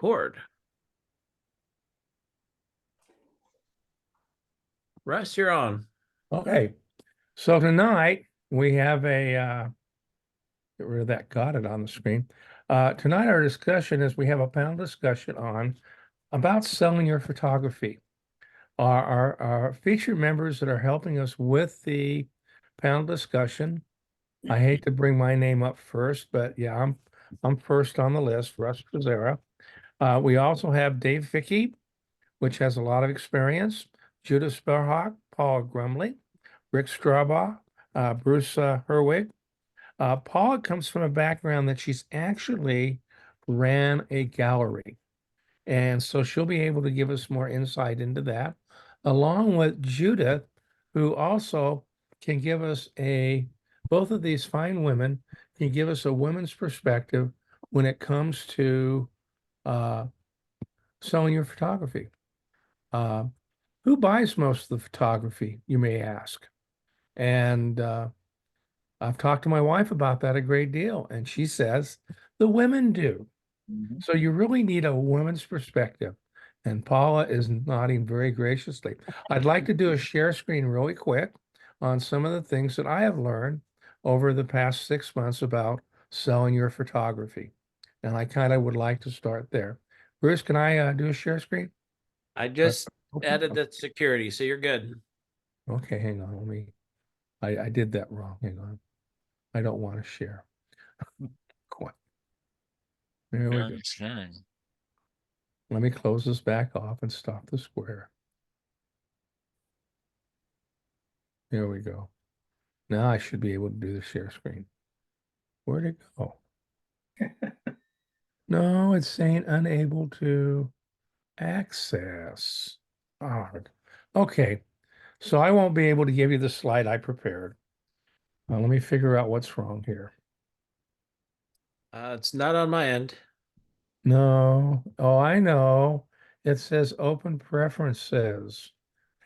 record. Russ, you're on. Okay, so tonight we have get rid of that, got it on the screen. Tonight our discussion is we have a panel discussion on about selling your photography. Our featured members that are helping us with the panel discussion. I hate to bring my name up first, but yeah, I'm first on the list, Russ Fera. We also have Dave Ficke, which has a lot of experience, Judith Sparhawk, Palua Grumling, Rick Strobaugh, Bruce Herwig. Paula comes from a background that she's actually ran a gallery. And so she'll be able to give us more insight into that, along with Judith, who also can give us both of these fine women can give us a women's perspective when it comes to selling your photography. Who buys most of the photography, you may ask? And I've talked to my wife about that a great deal, and she says the women do. So you really need a woman's perspective. And Paula is nodding very graciously. I'd like to do a share screen really quick on some of the things that I have learned over the past 6 months about selling your photography. And I kind of would like to start there. Bruce, can I do a share screen? I just added the security, so you're good. Okay, hang on. I did that wrong. Hang on. I don't want to share. There we go. Let me close this back off and stop the square. There we go. Now I should be able to do the share screen. Where'd it go? No, it's saying unable to access. Okay, so I won't be able to give you the slide I prepared. Let me figure out what's wrong here. It's not on my end. No. Oh, I know. It says open preferences.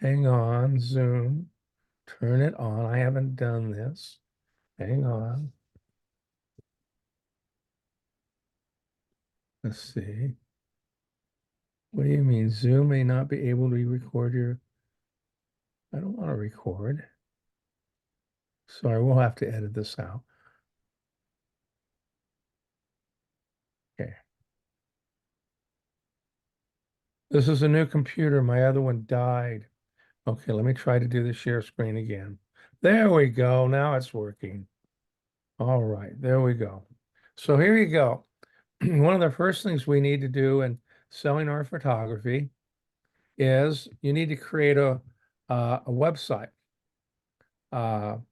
Hang on, Zoom. Turn it on. I haven't done this. Hang on. Let's see. What do you mean? Zoom may not be able to record your... I don't want to record. Sorry, we'll have to edit this out. Okay. This is a new computer. My other one died. Okay, let me try to do the share screen again. There we go. Now it's working. All right, there we go. So here you go. One of the first things we need to do in selling our photography is you need to create a website. Well,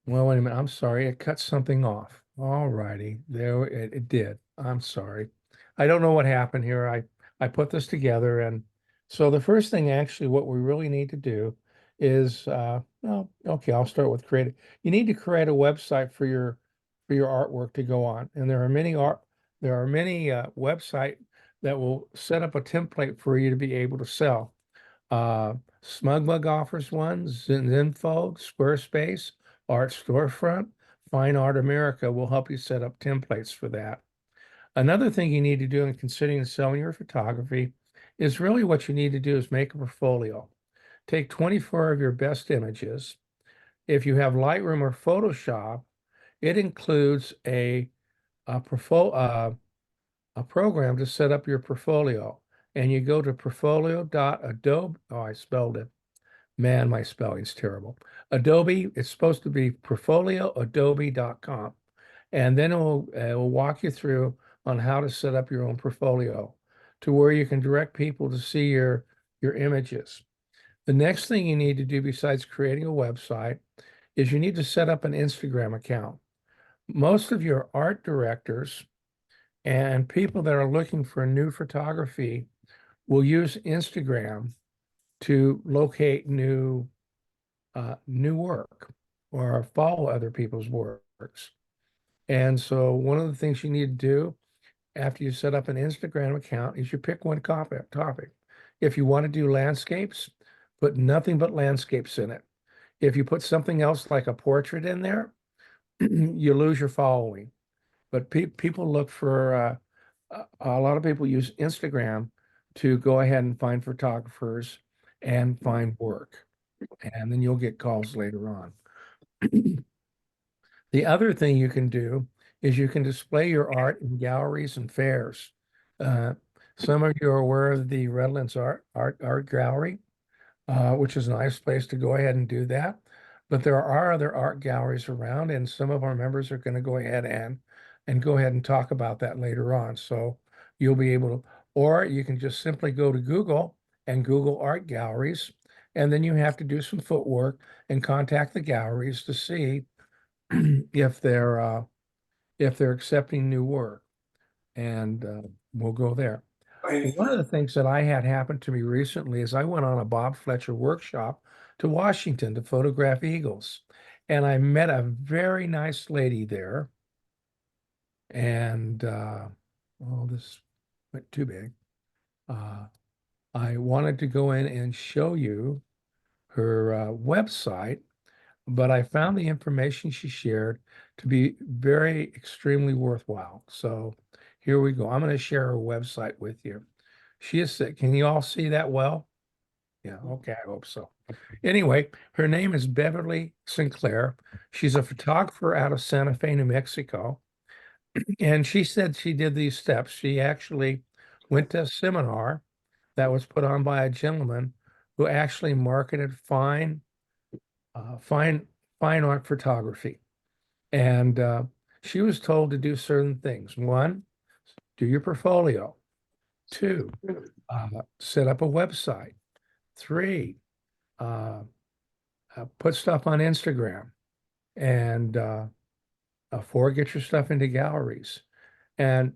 wait a minute. I'm sorry. It cut something off. All righty. There it did. I'm sorry. I don't know what happened here. I put this together, and so the first thing actually what we really need to do is well, okay, I'll start with create. You need to create a website for your artwork to go on. And there are many website that will set up a template for you to be able to sell. SmugMug offers one, Zenfo, Squarespace, Art Storefront, Fine Art America will help you set up templates for that. Another thing you need to do in considering selling your photography is really what you need to do is make a portfolio. Take 24 of your best images. If you have Lightroom or Photoshop, it includes a program to set up your portfolio. And you go to portfolio.adobe. Oh, I spelled it. Man, my spelling's terrible. Adobe, it's supposed to be portfolioadobe.com. And then it will walk you through on how to set up your own portfolio to where you can direct people to see your images. The next thing you need to do besides creating a website is you need to set up an Instagram account. Most of your art directors and people that are looking for new photography will use Instagram to locate new work or follow other people's works. And so one of the things you need to do after you set up an Instagram account is you pick one topic. If you want to do landscapes, put nothing but landscapes in it. If you put something else like a portrait in there, you lose your following. But people look for a lot of people use Instagram to go ahead and find photographers and find work, and then you'll get calls later on. The other thing you can do is you can display your art in galleries and fairs. Uh, some of you are aware of the Redlands Art Gallery, which is a nice place to go ahead and do that. But there are other art galleries around, and some of our members are going to go ahead and go ahead and talk about that later on. So you'll be able to, or you can just simply go to Google and Google art galleries, and then you have to do some footwork and contact the galleries to see if they're accepting new work, and we'll go there. One of the things that I had happen to me recently is I went on a Bob Fletcher workshop to Washington to photograph eagles, and I met a very nice lady there. And oh, this went too big. I wanted to go in and show you her website, but I found the information she shared to be very extremely worthwhile. So here we go. I'm going to share her website with you. She is sick. Can you all see that well? Yeah, okay, I hope so. Anyway, her name is Beverly Sinclair. She's a photographer out of Santa Fe, New Mexico. And she said she did these steps. She actually went to a seminar that was put on by a gentleman who actually marketed fine art photography. And she was told to do certain things. One, do your portfolio. Two, set up a website. Three, put stuff on Instagram. And four, get your stuff into galleries. And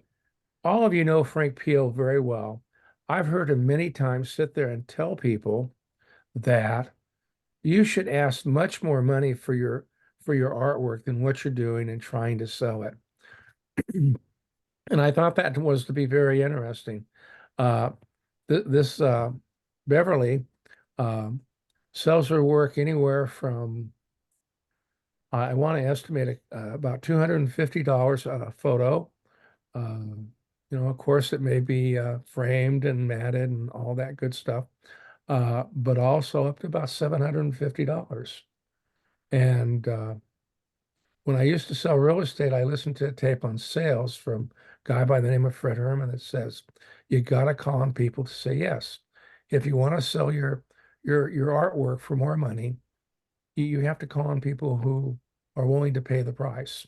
all of you know Frank Peel very well. I've heard him many times sit there and tell people that you should ask much more money for your artwork than what you're doing and trying to sell it. And I thought that was to be very interesting. This Beverly sells her work anywhere from, I want to estimate about $250 a photo. Of course, it may be framed and matted and all that good stuff, but also up to about $750. And when I used to sell real estate, I listened to a tape on sales from a guy by the name of Fred Herman that says, you got to call on people to say yes. If you want to sell your artwork for more money, you have to call on people who are willing to pay the price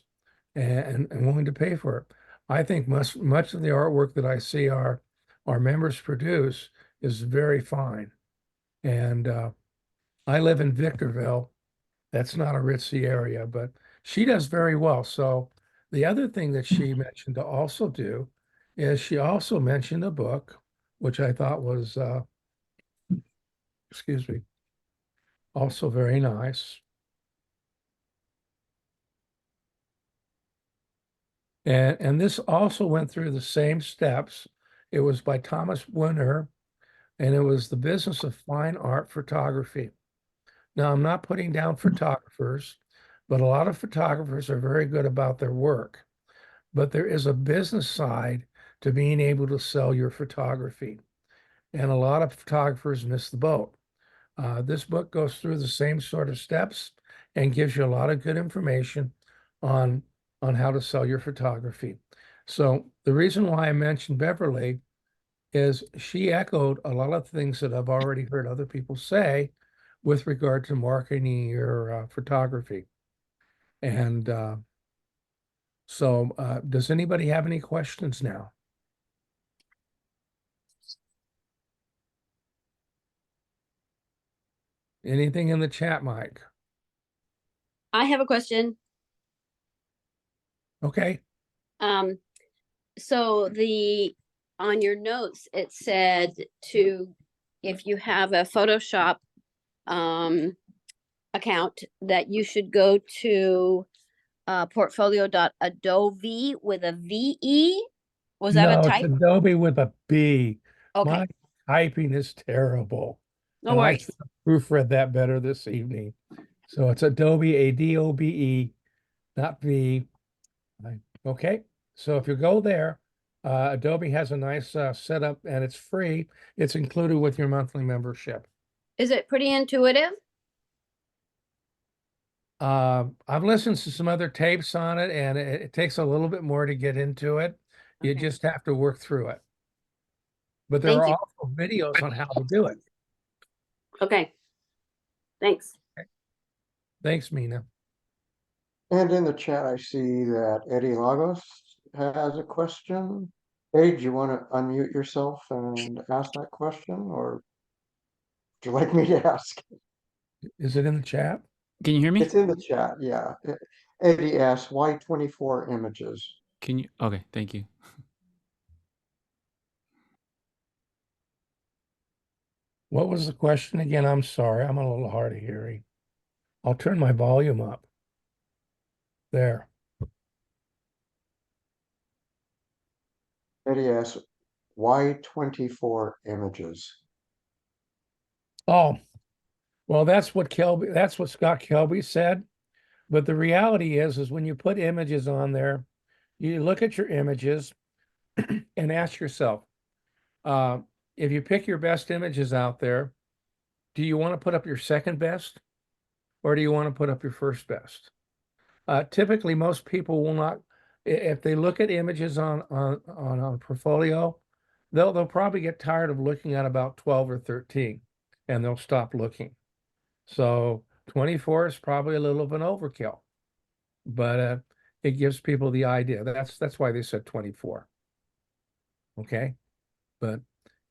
and willing to pay for it. I think much of the artwork that I see our members produce is very fine. And I live in Victorville. That's not a ritzy area, but she does very well. So the other thing that she mentioned to also do is she also mentioned a book, which I thought was, excuse me, also very nice. And this also went through the same steps. It was by Thomas Winter, and it was The Business of Fine Art Photography. Now, I'm not putting down photographers, but a lot of photographers are very good about their work. But there is a business side to being able to sell your photography. And a lot of photographers miss the boat. This book goes through the same sort of steps and gives you a lot of good information on how to sell your photography. So the reason why I mentioned Beverly is she echoed a lot of things that I've already heard other people say with regard to marketing your photography. And so does anybody have any questions now? Anything in the chat, Mike? I have a question. Okay. So on your notes, it said if you have a Photoshop account, that you should go to portfolio.adobe with a VE. Was that a No, it's type? Adobe with a B. Okay, My typing is terrible. no And I worries. should have proofread that better this evening. So it's Adobe, ADOBE, not V. Okay. So if you go there, Adobe has a nice setup and it's free. It's included with your monthly membership. Is it pretty intuitive? I've listened to some other tapes on it, and it takes a little bit more to get into it. You Okay. just have to work through it. But there Thank are you. also videos on how to do it. Okay. Thanks. Thanks, Mina. And in the chat, I see that Eddie Lagos has a question. Hey, do you want to unmute yourself and ask that question, or would you like me to ask? Is it in the chat? Can you hear me? It's in the chat, yeah. Eddie asks, why 24 images? Can you? Okay, thank you. What was the question again? I'm sorry. I'm a little hard of hearing. I'll turn my volume up. There. Eddie asks, why 24 images? Oh, well, that's what Scott Kelby said. But the reality is when you put images on there, you look at your images and ask yourself, if you pick your best images out there, do you want to put up your second best or do you want to put up your first best? Typically, most people will not, if they look at images on a portfolio, they'll probably get tired of looking at about 12 or 13 and they'll stop looking. So 24 is probably a little of an overkill, but it gives people the idea. That's why they said 24. Okay. But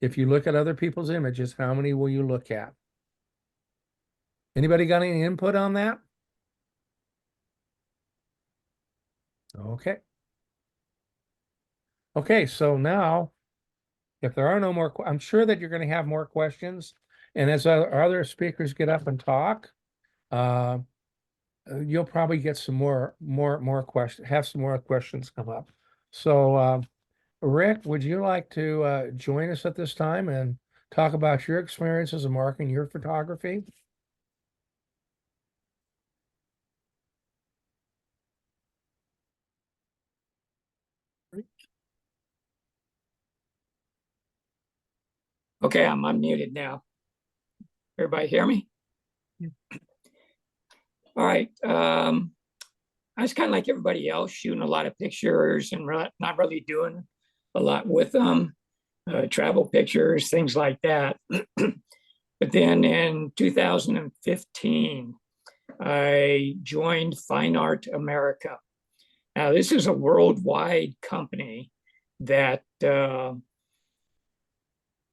if you look at other people's images, how many will you look at? Anybody got any input on that? Okay. Okay, so now, if there are no more, I'm sure that you're going to have more questions. And as our other speakers get up and talk, you'll probably get some more questions, have some more questions come up. So, Rick, would you like to join us at this time and talk about your experiences of marketing your photography? Okay, I'm unmuted now. Everybody hear me? Yeah. All right. I was kind of like everybody else, shooting a lot of pictures and not really doing a lot with them, travel pictures, things like that. But then in 2015, I joined Fine Art America. Now, this is a worldwide company that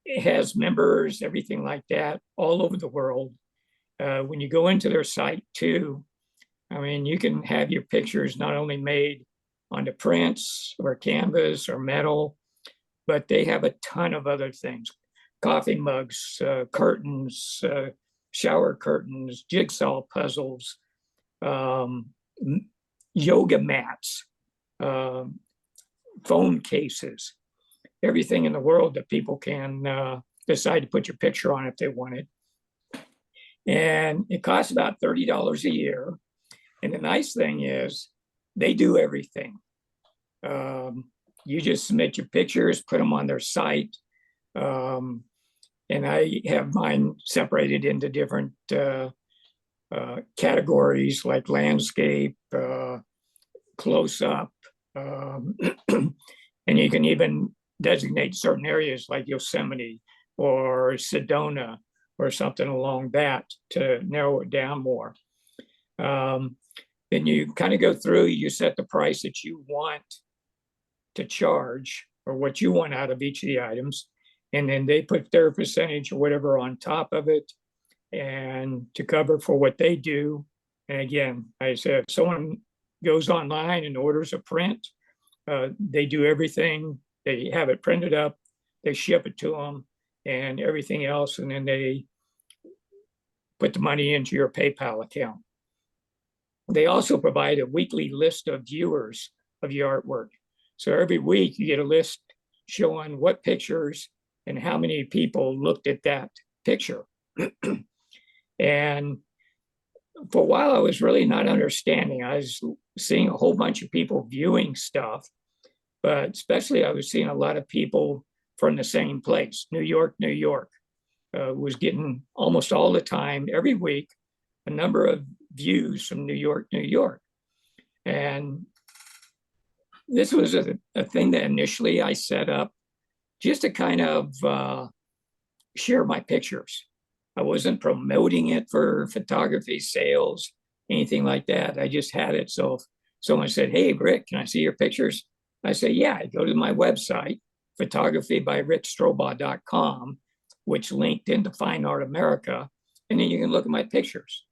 it has members, everything like that, all over the world. When you go into their site too, I mean, you can have your pictures not only made onto prints or canvas or metal, but they have a ton of other things. Coffee mugs, curtains, shower curtains, jigsaw puzzles, yoga mats, phone cases, everything in the world that people can decide to put your picture on if they want it. And it costs about $30 a year. And the nice thing is they do everything. You just submit your pictures, put them on their site. And I have mine separated into different categories like landscape, close up. And you can even designate certain areas like Yosemite or Sedona or something along that to narrow it down more. Then you kind of go through, you set the price that you want to charge or what you want out of each of the items. And then they put their percentage or whatever on top of it and to cover for what they do. And again, I said, if someone goes online and orders a print, they do everything. They have it printed up, they ship it to them and everything else. And then they put the money into your PayPal account. They also provide a weekly list of viewers of your artwork. So every week you get a list showing what pictures and how many people looked at that picture. And for a while, I was really not understanding. I was seeing a whole bunch of people viewing stuff, but especially I was seeing a lot of people from the same place, New York, was getting almost all the time, every week, a number of views from New York. And this was a thing that initially I set up just to kind of share my pictures. I wasn't promoting it for photography sales, anything like that. I just had it. So if someone said, "Hey, Rick, can I see your pictures?" I say, "Yeah." I go to my website, photographybyrickstrobaugh.com, which linked into Fine Art America, and then you can look at my pictures.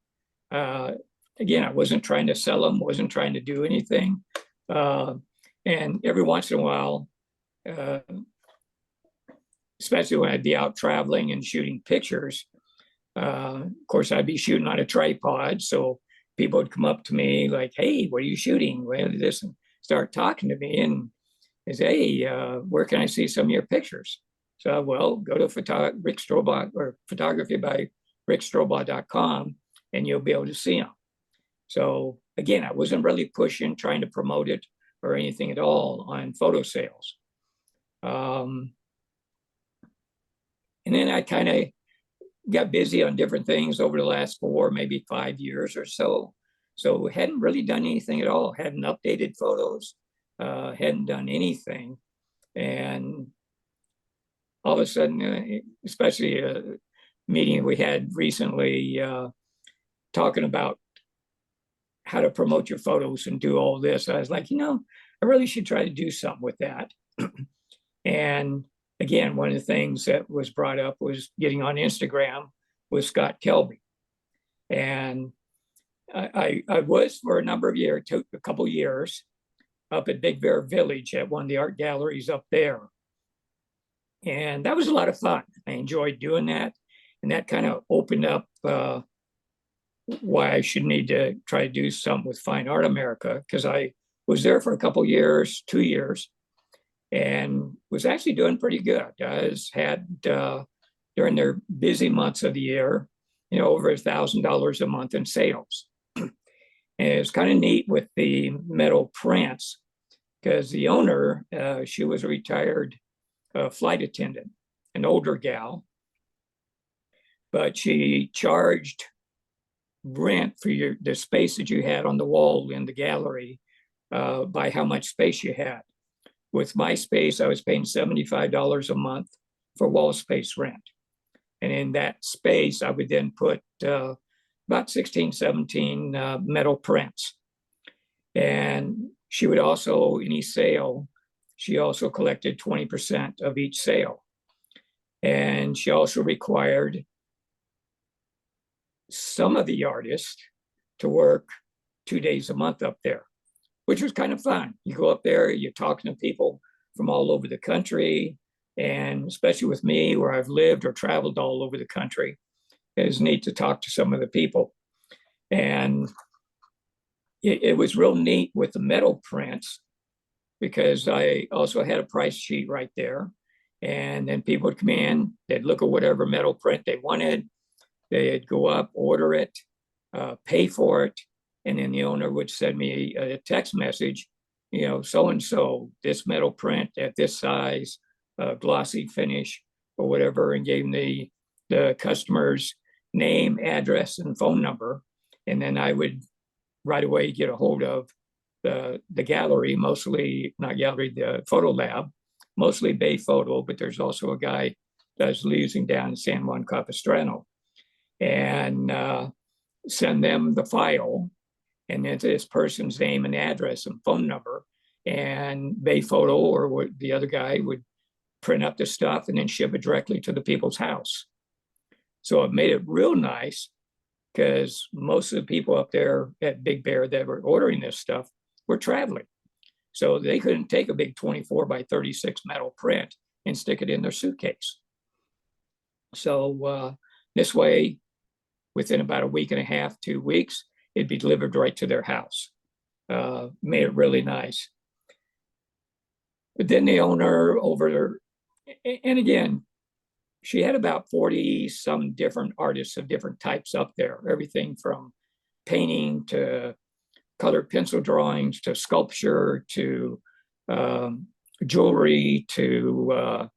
Again, I wasn't trying to sell them, wasn't trying to do anything. And every once in a while, especially when I'd be out traveling and shooting pictures, of course, I'd be shooting on a tripod. So people would come up to me like, "Hey, what are you shooting?" Well, this, and start talking to me and say, "Hey, where can I see some of your pictures?" So, well, go to Rick Strobaugh or photographybyrickstrobaugh.com and you'll be able to see them. So again, I wasn't really pushing, trying to promote it or anything at all on photo sales. And then I kind of got busy on different things over the last 4, maybe 5 years or so. So hadn't really done anything at all, hadn't updated photos, hadn't done anything. And all of a sudden, especially a meeting we had recently talking about how to promote your photos and do all this, I was like, I really should try to do something with that. And again, one of the things that was brought up was getting on Instagram with Scott Kelby. And I was for a number of years, took a couple years up at Big Bear Village at one of the art galleries up there. And that was a lot of fun. I enjoyed doing that. And that kind of opened up why I should need to try to do something with Fine Art America, because I was there for a couple years, 2 years, and was actually doing pretty good. I had during their busy months of the year, over $1,000 a month in sales. And it's kind of neat with the metal prints, because the owner, she was a retired flight attendant, an older gal, but she charged rent for the space that you had on the wall in the gallery by how much space you had. With my space, I was paying $75 a month for wall space rent. And in that space, I would then put about 16, 17 metal prints. And she would also, any sale, she also collected 20% of each sale. And she also required some of the artists to work 2 days a month up there, which was kind of fun. You go up there, you're talking to people from all over the country, and especially with me, where I've lived or traveled all over the country, it was neat to talk to some of the people. And it was real neat with the metal prints, because I also had a price sheet right there. And then people would come in, they'd look at whatever metal print they wanted, they'd go up, order it, pay for it, and then the owner would send me a text message, so-and-so, this metal print at this size, glossy finish or whatever, and gave me the customer's name, address, and phone number. And then I would right away get a hold of the gallery, mostly, not gallery, the photo lab, mostly Bay Photo, but there's also a guy that's liaising down in San Juan Capistrano, and send them the file, and then this person's name and address and phone number, and Bay Photo or what the other guy would print up the stuff and then ship it directly to the people's house. So it made it real nice, because most of the people up there at Big Bear that were ordering this stuff were traveling. So they couldn't take a big 24 by 36 metal print and stick it in their suitcase. So this way, within about a week and a half, 2 weeks, it'd be delivered right to their house. Made it really nice. But then the owner over there, and again, she had about 40 some different artists of different types up there, everything from painting to colored pencil drawings to sculpture to jewelry to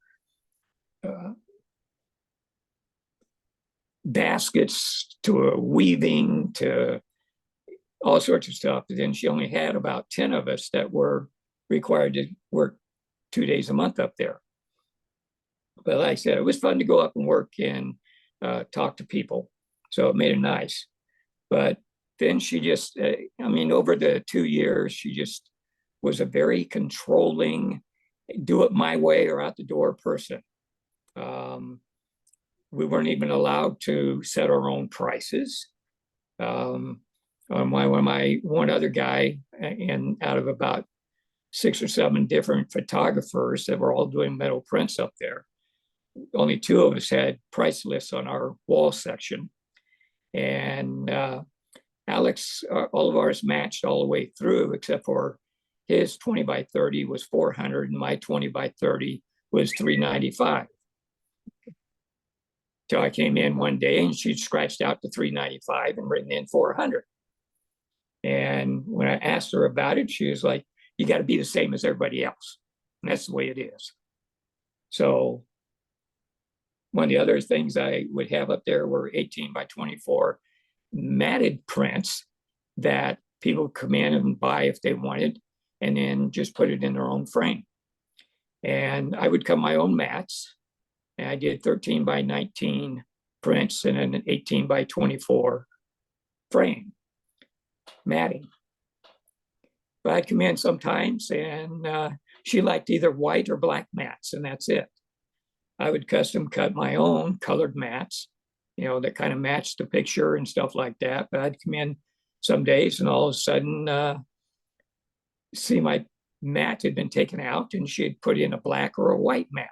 baskets to weaving to all sorts of stuff. And then she only had about 10 of us that were required to work 2 days a month up there. But like I said, it was fun to go up and work and talk to people. So it made it nice. But then she just, I mean, over the 2 years, she just was a very controlling, do it my way or out the door person. We weren't even allowed to set our own prices. One other guy, and out of about 6 or 7 different photographers that were all doing metal prints up there, only 2 of us had price lists on our wall section. And Alex, all of ours matched all the way through, except for his 20 by 30 was 400 and my 20 by 30 was 395. So I came in one day and she'd scratched out the 395 and written in 400. And when I asked her about it, she was like, you got to be the same as everybody else. And that's the way it is. So one of the other things I would have up there were 18 by 24 matted prints that people would come in and buy if they wanted, and then just put it in their own frame. And I would cut my own mats. And I did 13 by 19 prints and an 18 by 24 frame matting. But I'd come in sometimes and she liked either white or black mats, and that's it. I would custom cut my own colored mats, you know, that kind of matched the picture and stuff like that. But I'd come in some days and all of a sudden see my mat had been taken out and she'd put in a black or a white mat,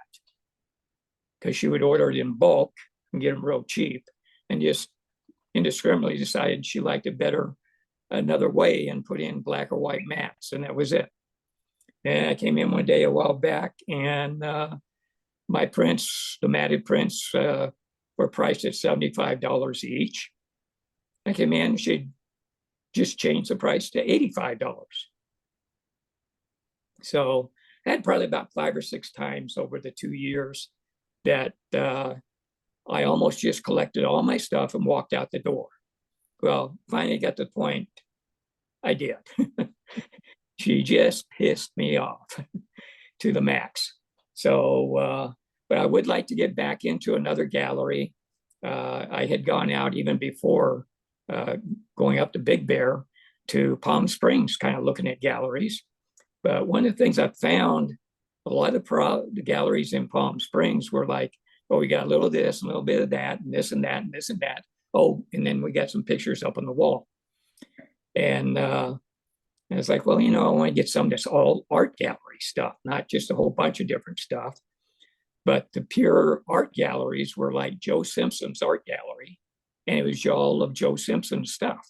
because she would order it in bulk and get them real cheap, and just indiscriminately decided she liked it better another way and put in black or white mats, and that was it. And I came in one day a while back, and my prints, the matted prints, were priced at $75 each. I came in, she'd just changed the price to $85. So I had probably about 5 or 6 times over the 2 years that I almost just collected all my stuff and walked out the door. Well, finally got to the point I did. She just pissed me off to the max. So, but I would like to get back into another gallery. I had gone out even before going up to Big Bear to Palm Springs, kind of looking at galleries. But one of the things I found, a lot of the galleries in Palm Springs were like, oh, we got a little of this, a little bit of that, and this and that, and this and that. Oh, and then we got some pictures up on the wall. And it's like, well, you know, I want to get some of this all art gallery stuff, not just a whole bunch of different stuff. But the pure art galleries were like Joe Simpson's art gallery, and it was all of Joe Simpson's stuff.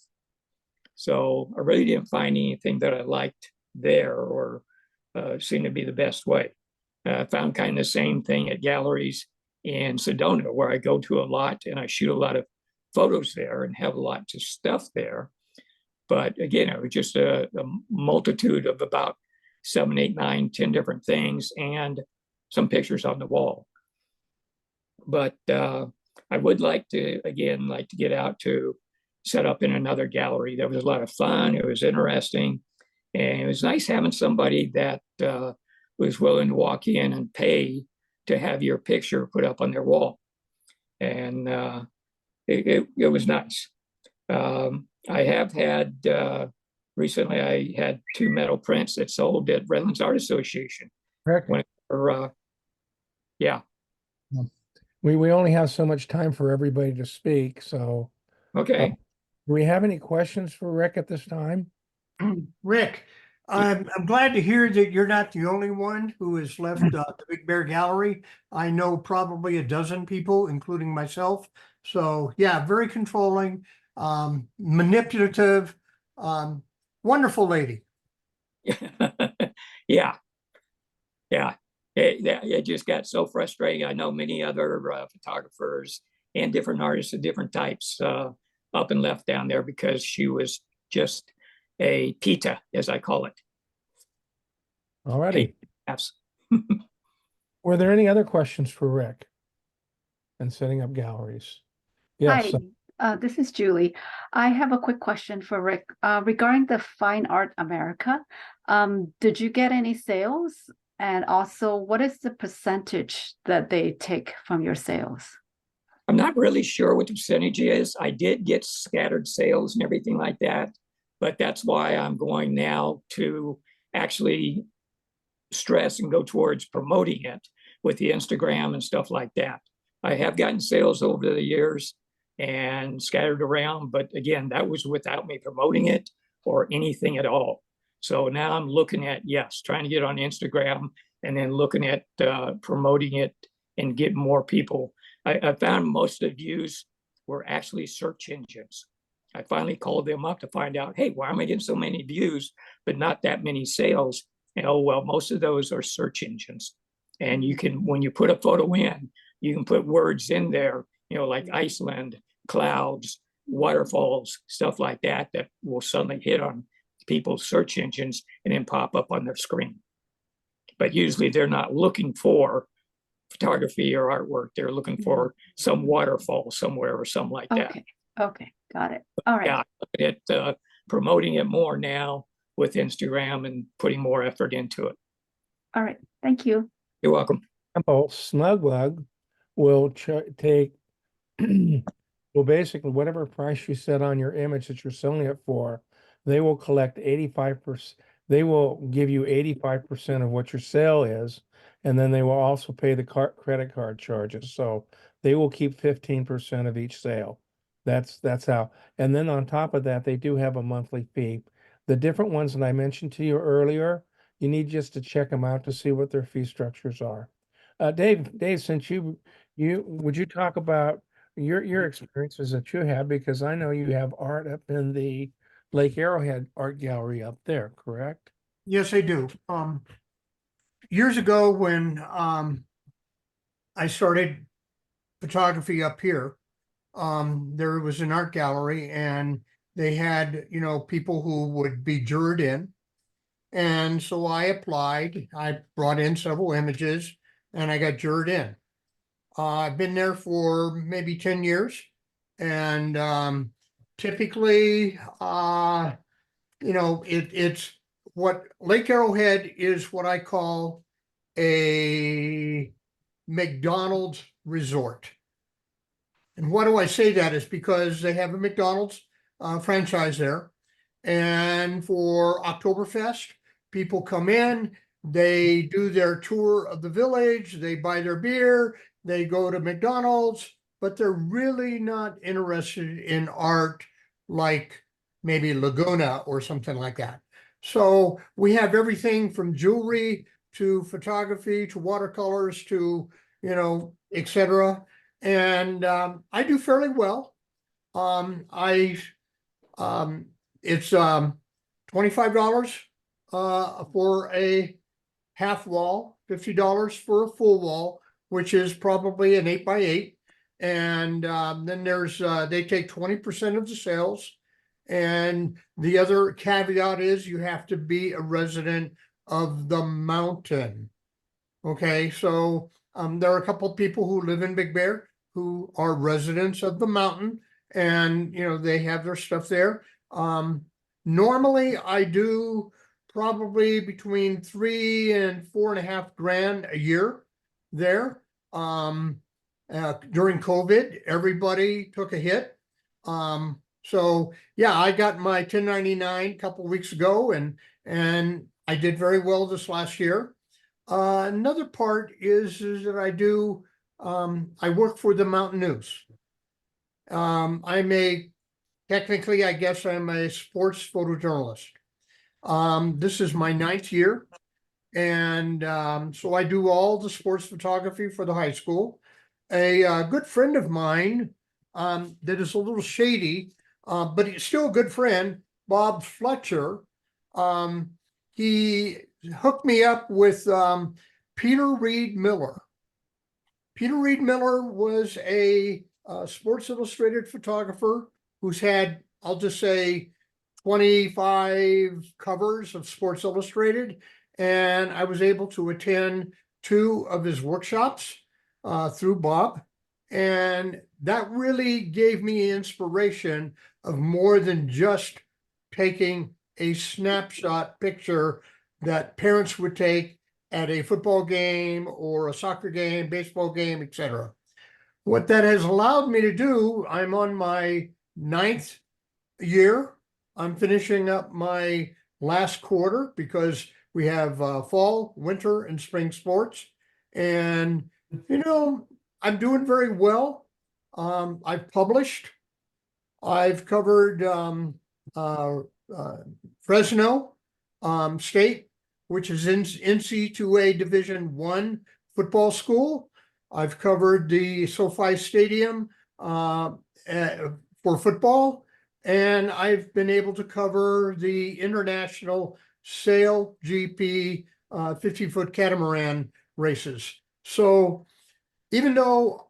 So I really didn't find anything that I liked there or seemed to be the best way. I found kind of the same thing at galleries in Sedona, where I go to a lot and I shoot a lot of photos there and have lots of stuff there. But again, it was just a multitude of about 7, 8, 9, 10 different things and some pictures on the wall. But I would like to, again, like to get out to set up in another gallery. That was a lot of fun. It was interesting. And it was nice having somebody that was willing to walk in and pay to have your picture put up on their wall. And it was nice. I have had, recently I had 2 metal prints that sold at Redlands Art Association. Correct. Yeah. We only have so much time for everybody to speak, so. Okay. Do we have any questions for Rick at this time? Rick, I'm glad to hear that you're not the only one who has left the Big Bear Gallery. I know probably a dozen people, including myself. So yeah, very controlling, manipulative, wonderful lady. Yeah. It just got so frustrating. I know many other photographers and different artists of different types up and left down there because she was just a pita, as I call it. All righty. Yes. Were there any other questions for Rick? And setting up galleries? Yes. Hi, this is Julie. I have a quick question for Rick regarding the Fine Art America. Did you get any sales? And also, what is the percentage that they take from your sales? I'm not really sure what the percentage is. I did get scattered sales and everything like that, but that's why I'm going now to actually stress and go towards promoting it with the Instagram and stuff like that. I have gotten sales over the years and scattered around, but again, that was without me promoting it or anything at all. So now I'm looking at, yes, trying to get on Instagram and then looking at promoting it and get more people. I found most of the views were actually search engines. I finally called them up to find out, hey, why am I getting so many views, but not that many sales? And oh, well, most of those are search engines. And you can, when you put a photo in, you can put words in there, you know, like Iceland, clouds, waterfalls, stuff like that, that will suddenly hit on people's search engines and then pop up on their screen. But usually they're not looking for photography or artwork. They're looking for some waterfall somewhere or something like that. Okay, okay, got it. All right. Yeah, promoting it more now with Instagram and putting more effort into it. All right, thank you. You're welcome. Snugbug will take, well, basically whatever price you set on your image that you're selling it for, they will collect 85%. They will give you 85% of what your sale is, and then they will also pay the credit card charges. So they will keep 15% of each sale. That's how. And then on top of that, they do have a monthly fee. The different ones that I mentioned to you earlier, you need just to check them out to see what their fee structures are. Dave, since would you talk about your experiences that you have, because I know you have art up in the Lake Arrowhead Art Gallery up there, correct? Yes, I do. Years ago when I started photography up here, there was an art gallery and they had, you know, people who would be jurred in. And so I applied, I brought in several images and I got jurred in. I've been there for maybe 10 years. And typically, you know, it's what Lake Arrowhead is what I call a McDonald's resort. And why do I say that is because they have a McDonald's franchise there. And for Oktoberfest, people come in, they do their tour of the village, they buy their beer, they go to McDonald's, but they're really not interested in art like maybe Laguna or something like that. So we have everything from jewelry to photography to watercolors to, you know, etc. And I do fairly well. It's $25 for a half wall, $50 for a full wall, which is probably an 8x8. And then there's they take 20% of the sales. And the other caveat is you have to be a resident of the mountain. Okay, so there are a couple of people who live in Big Bear who are residents of the mountain, and you know they have their stuff there. Normally I do probably between $3 and $4.5 grand a year there. During COVID, everybody took a hit. So yeah, I got my 1099 a couple of weeks ago, and I did very well this last year. Another part is that I do, I work for the Mountain News. Technically, I guess I'm a sports photojournalist. This is my 9th year. And so I do all the sports photography for the high school. A good friend of mine that is a little shady, but he's still a good friend, Bob Fletcher. He hooked me up with Peter Reed Miller. Peter Reed Miller was a Sports Illustrated photographer who's had, I'll just say, 25 covers of Sports Illustrated. and I was able to attend 2 of his workshops through Bob. And that really gave me inspiration of more than just taking a snapshot picture that parents would take at a football game or a soccer game, baseball game, etc. What that has allowed me to do, I'm on my 9th year. I'm finishing up my last quarter because we have fall, winter, and spring sports. And, I'm doing very well. I've published. I've covered Fresno State, which is in NC2A Division I football school. I've covered the SoFi Stadium for football, and I've been able to cover the International Sail GP 50-foot catamaran races. So even though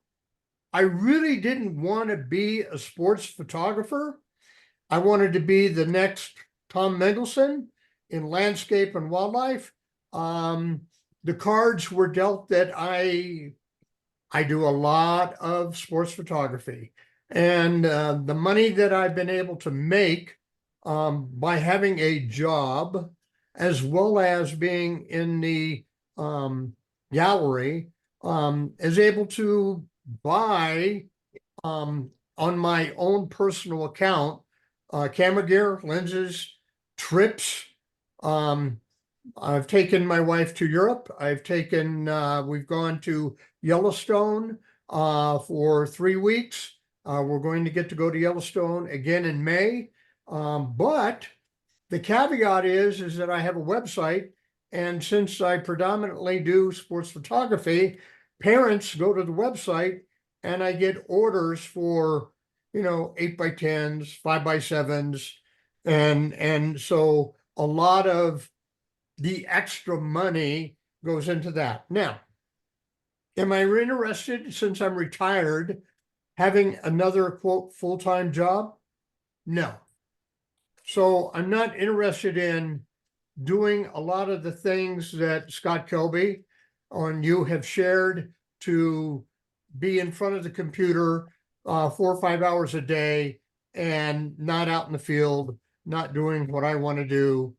I really didn't want to be a sports photographer, I wanted to be the next Tom Mengelson in landscape and wildlife. The cards were dealt that I do a lot of sports photography, and the money that I've been able to make by having a job as well as being in the gallery is able to buy on my own personal account camera gear, lenses, trips. I've taken my wife to Europe. We've gone to Yellowstone for 3 weeks. We're going to get to go to Yellowstone again in May. But the caveat is that I have a website, and since I predominantly do sports photography, parents go to the website and I get orders for 8x10s, 5x7s, and so a lot of the extra money goes into that. Now, am I interested, since I'm retired, having another quote full-time job? No. So I'm not interested in doing a lot of the things that Scott Kelby and you have shared, to be in front of the computer 4 or 5 hours a day and not out in the field, not doing what I want to do,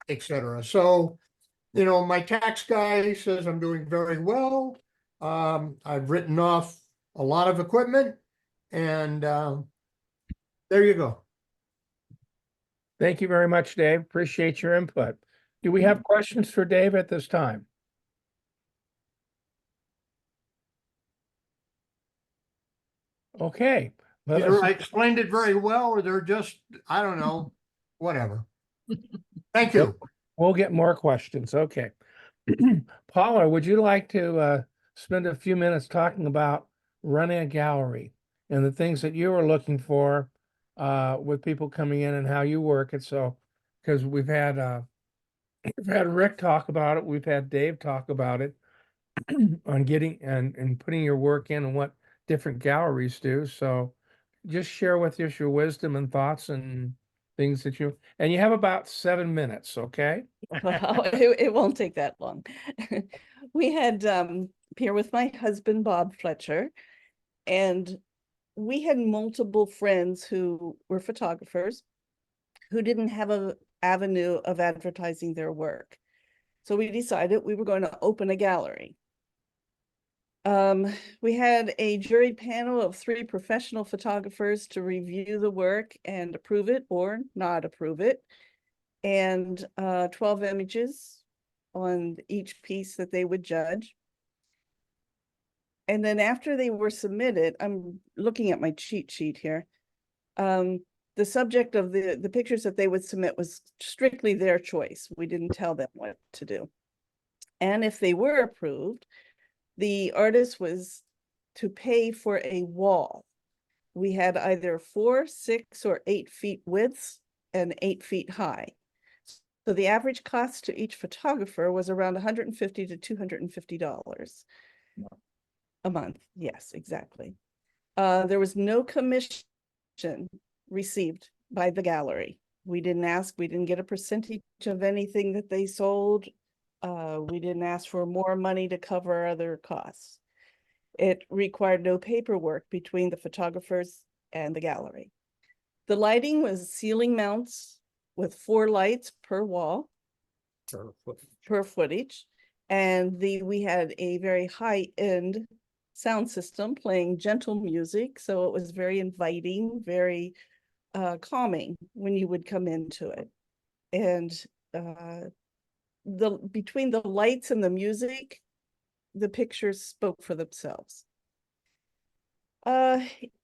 etc. So, my tax guy says I'm doing very well. I've written off a lot of equipment, and there you go. Thank you very much, Dave. Appreciate your input. Do we have questions for Dave at this time? Okay. Either I explained it very well, or they're just, I don't know, whatever. Thank you. We'll get more questions. Okay. Paula, would you like to spend a few minutes talking about running a gallery and the things that you were looking for with people coming in and how you work it? So, because we've had Rick talk about it, we've had Dave talk about it on getting and putting your work in and what different galleries do. So just share with us your wisdom and thoughts and things that you have about 7 minutes, okay? Well, it won't take that long. We had here with my husband, Bob Fletcher, and we had multiple friends who were photographers who didn't have an avenue of advertising their work. So we decided we were going to open a gallery. We had a jury panel of 3 professional photographers to review the work and approve it or not approve it, and 12 images on each piece that they would judge. And then after they were submitted, I'm looking at my cheat sheet here. The subject of the pictures that they would submit was strictly their choice. We didn't tell them what to do. And if they were approved, the artist was to pay for a wall. We had either 4, 6, or 8 feet widths and 8 feet high. So the average cost to each photographer was around $150 to $250 a month. Yes, exactly. There was no commission received by the gallery. We didn't ask, we didn't get a percentage of anything that they sold. We didn't ask for more money to cover other costs. It required no paperwork between the photographers and the gallery. The lighting was ceiling mounts with 4 lights per wall per footage. And we had a very high-end sound system playing gentle music. So it was very inviting, very calming when you would come into it. And between the lights and the music, the pictures spoke for themselves.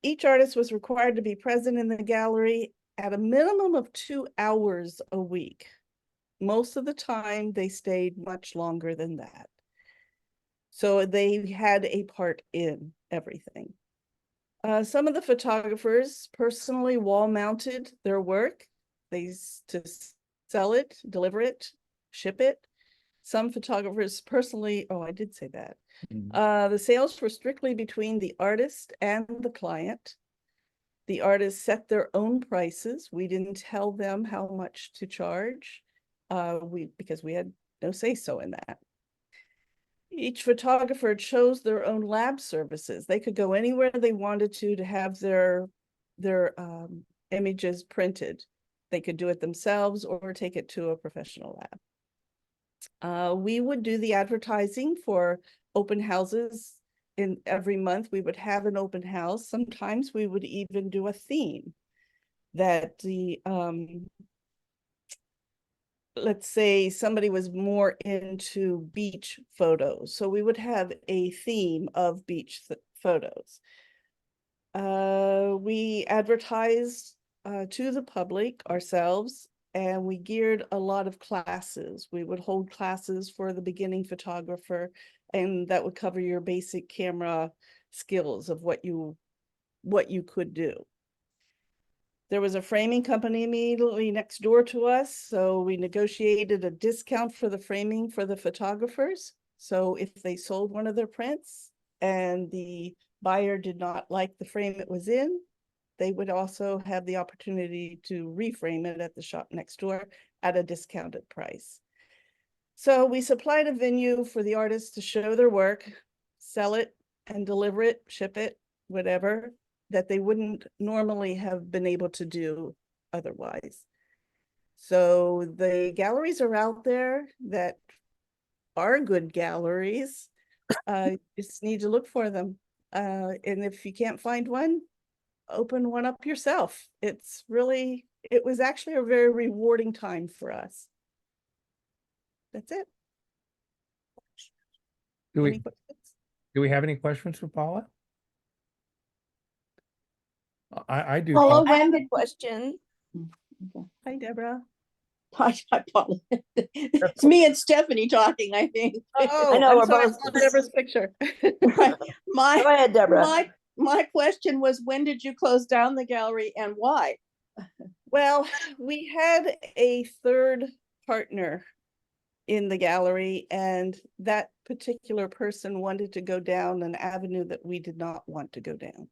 Each artist was required to be present in the gallery at a minimum of 2 hours a week. Most of the time, they stayed much longer than that. So they had a part in everything. Some of the photographers personally wall-mounted their work. They to sell it, deliver it, ship it. Some photographers personally, oh, I did say that. The sales were strictly between the artist and the client. The artists set their own prices. We didn't tell them how much to charge because we had no say-so in that. Each photographer chose their own lab services. They could go anywhere they wanted to have their images printed. They could do it themselves or take it to a professional lab. We would do the advertising for open houses. In every month, we would have an open house. Sometimes we would even do a theme that let's say somebody was more into beach photos. So we would have a theme of beach photos. We advertised to the public ourselves, and we geared a lot of classes. We would hold classes for the beginning photographer, and that would cover your basic camera skills of what you could do. There was a framing company immediately next door to us, so we negotiated a discount for the framing for the photographers. So if they sold one of their prints and the buyer did not like the frame it was in, they would also have the opportunity to reframe it at the shop next door at a discounted price. So we supplied a venue for the artists to show their work, sell it and deliver it, ship it, whatever, that they wouldn't normally have been able to do otherwise. So the galleries are out there that are good galleries. Just need to look for them. And if you can't find one, open one up yourself. It was actually a very rewarding time for us. That's it. Do Any questions? we have any questions for Paula? I do. Paula, I have when a question. Hi, Deborah. Hi, Paula. It's me and Stephanie talking, I think. Oh, I know, I'm we're sorry, I both. saw Deborah's picture. My, Go ahead, Deborah. my question was, when did you close down the gallery and why? Well, we had a third partner in the gallery, and that particular person wanted to go down an avenue that we did not want to go down.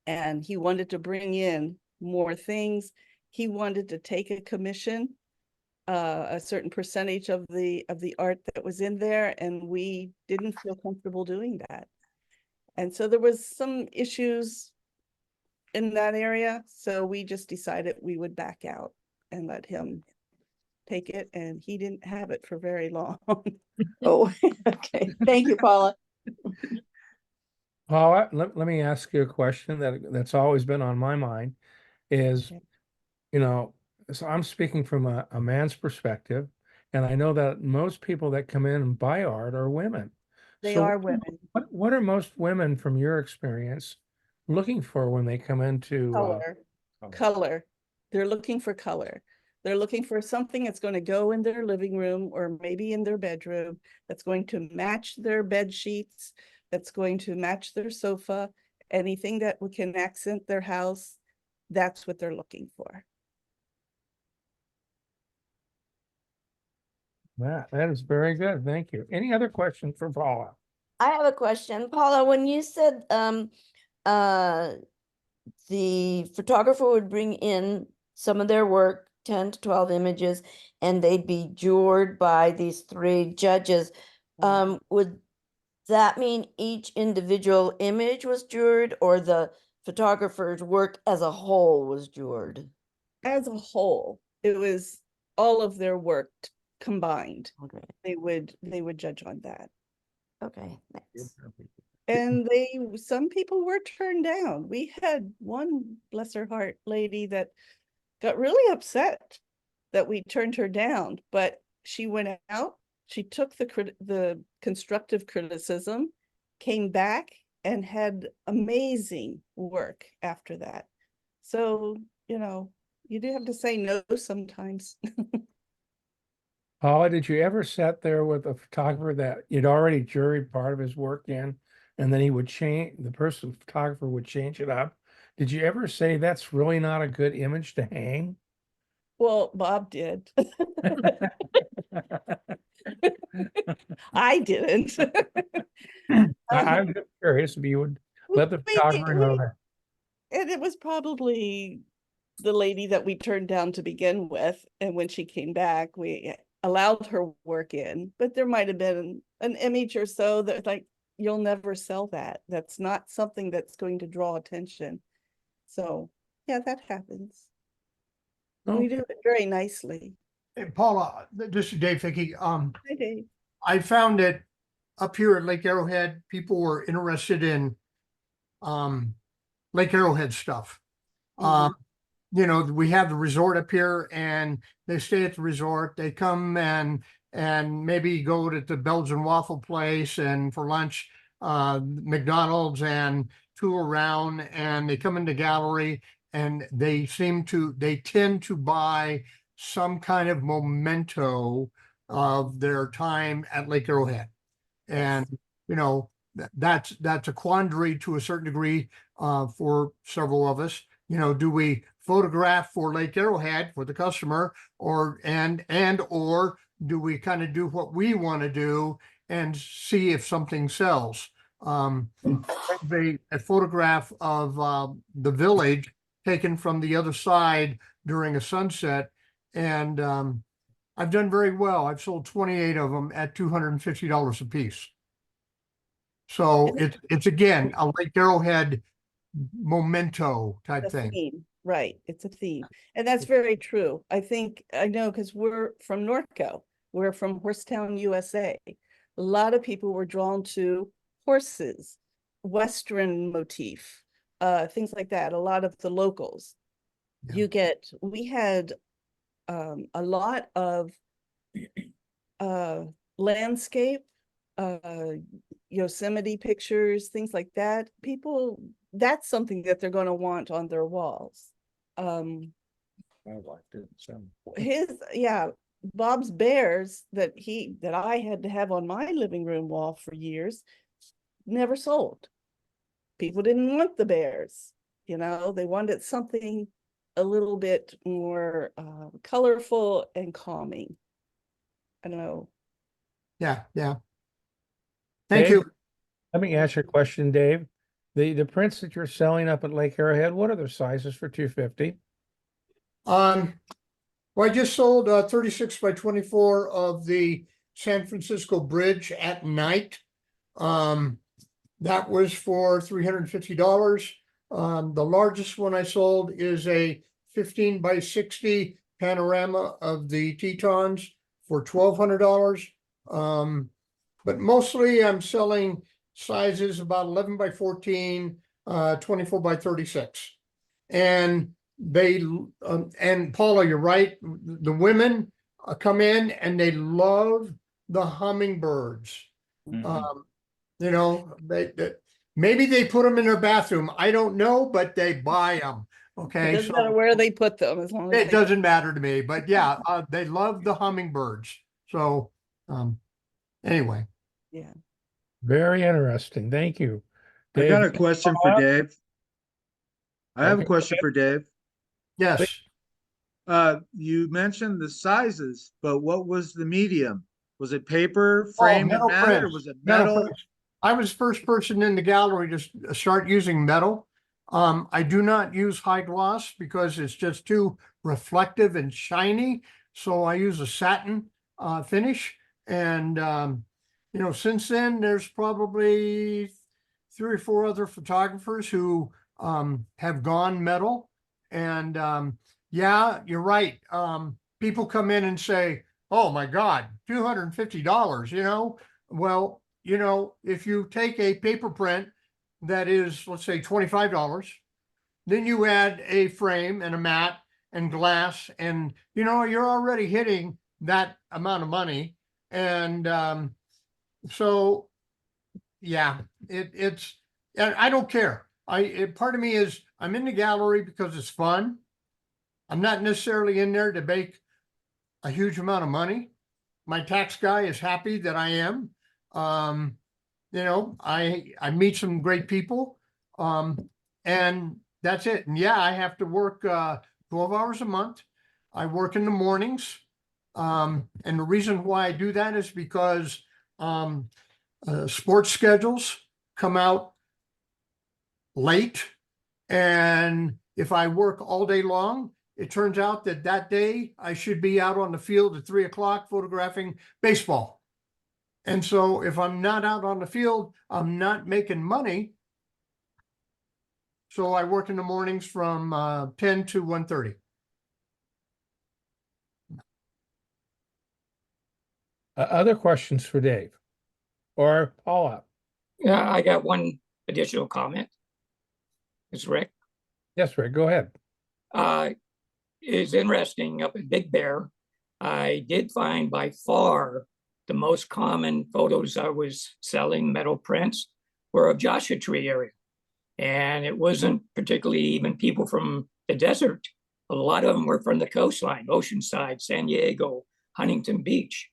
And he wanted to bring in more things. He wanted to take a commission, a certain percentage of the art that was in there, and we didn't feel comfortable doing that. And so there was some issues in that area. So we just decided we would back out and let him take it, and he didn't have it for very long. Oh, okay. Thank you, Paula. Paula, let me ask you a question that's always been on my mind is, so I'm speaking from a man's perspective, and I know that most people that come in and buy art are women. They So are women. What are most women, from your experience, looking for when they come into Color. They're looking for color. They're looking for something that's going to go in their living room or maybe in their bedroom, that's going to match their bed sheets, that's going to match their sofa, anything that can accent their house. That's what they're looking for. That is very good. Thank you. Any other questions for Paula? I have a question. Paula, when you said the photographer would bring in some of their work 10 to 12 images, and they'd be jured by these 3 judges. Would that mean each individual image was jured, or the photographer's work as a whole was jured? As a whole, it was all of their work combined. Okay, They would judge on that. okay, thanks. And some people were turned down. We had one, bless her heart, lady that got really upset that we turned her down, but she went out, she took the constructive criticism, came back and had amazing work after that. So, you do have to say no sometimes. Paula, did you ever sit there with a photographer that you'd already juried part of his work in, and then he would change, the photographer would change it up? Did you ever say that's really not a good image to hang? Well, Bob did. I didn't. I'm just curious if you would let the photographer know that. And it was probably the lady that we turned down to begin with. And when she came back, we allowed her work in, but there might have been an image or so that like, you'll never sell that. That's not something that's going to draw attention. So yeah, that happens. We do it very nicely. Hey, Paula, this is Dave Ficke. Hi, Dave. I found that up here at Lake Arrowhead, people were interested in Lake Arrowhead stuff. We have the resort up here, and they stay at the resort. They come and maybe go to the Belgian waffle place and for lunch, McDonald's, and tour around, and they come in the gallery, and they tend to buy some kind of memento of their time at Lake Arrowhead. And, that's a quandary to a certain degree for several of us. Do we photograph for Lake Arrowhead for the customer, or do we kind of do what we want to do and see if something sells? A photograph of the village taken from the other side during a sunset, and I've done very well. I've sold 28 of them at $250 a piece. So it's again a Lake Arrowhead memento type A thing. theme, right? It's a theme, and that's very true. I know because we're from Norco. We're from Horsetown, USA. A lot of people were drawn to horses, Western motif, things like that. A lot of the locals. Yeah. We had a lot of landscape, Yosemite pictures, things like that. People, that's something that they're going to want on their walls. Bob's bears that I had to have on my living room wall for years never sold. People didn't want the bears, they wanted something a little bit more colorful and calming. I don't know. Yeah. Thank Dave, you. let me ask you a question, Dave. The prints that you're selling up at Lake Arrowhead, what are their sizes for $250? Well, I just sold 36 by 24 of the San Francisco Bridge at night. That was for $350. The largest one I sold is a 15 by 60 panorama of the Tetons for $1,200. But mostly I'm selling sizes about 11 by 14, 24 by 36. And and Paula, you're right. The women come in and they love the hummingbirds. Maybe they put them in their bathroom. I don't know, but they buy them. Okay. It doesn't matter where they put them, as long as it doesn't matter to me, but yeah, they love the hummingbirds. So, anyway. Yeah. Very interesting. Thank you. I got a question for Dave. I have a Okay. question for Dave. Yes. You mentioned the sizes, but what was the medium? Was it paper, frame, metal or prints. was it Metal metal? prints. I was the first person in the gallery to start using metal. I do not use high gloss because it's just too reflective and shiny. So I use a satin finish. And, you know, since then, there's probably 3 or 4 other photographers who have gone metal. And yeah, you're right. People come in and say, oh my God, $250, you know? Well, you know, if you take a paper print that is, let's say, $25, then you add a frame and a mat and glass, and you know, you're already hitting that amount of money. And so yeah, it's, and I don't care. Part of me is I'm in the gallery because it's fun. I'm not necessarily in there to make a huge amount of money. My tax guy is happy that I am. You know, I meet some great people, and that's it. And yeah, I have to work 12 hours a month. I work in the mornings. And the reason why I do that is because sports schedules come out late. And if I work all day long, it turns out that that day I should be out on the field at 3 o'clock photographing baseball. And so if I'm not out on the field, I'm not making money. So I work in the mornings from 10 to 1:30. Other questions for Dave or Paula? Yeah, I got one additional comment. It's Rick. Yes, Rick, go ahead. It's interesting up at Big Bear. I did find by far the most common photos I was selling, metal prints, were of Joshua Tree area. And it wasn't particularly even people from the desert. A lot of them were from the coastline, Oceanside, San Diego, Huntington Beach,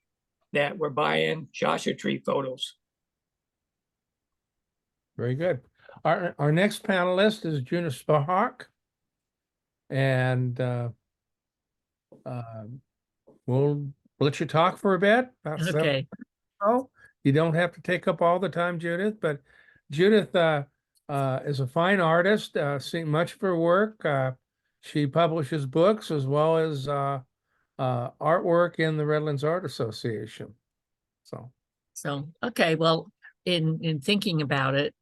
that were buying Joshua Tree photos. Very good. Our next panelist is Judith Sparhawk. And we'll let you talk for a bit. Okay. Oh, you don't have to take up all the time, Judith, but Judith is a fine artist, seen much of her work. She publishes books as well as artwork in the Redlands Art Association. So, okay, well, in thinking about it,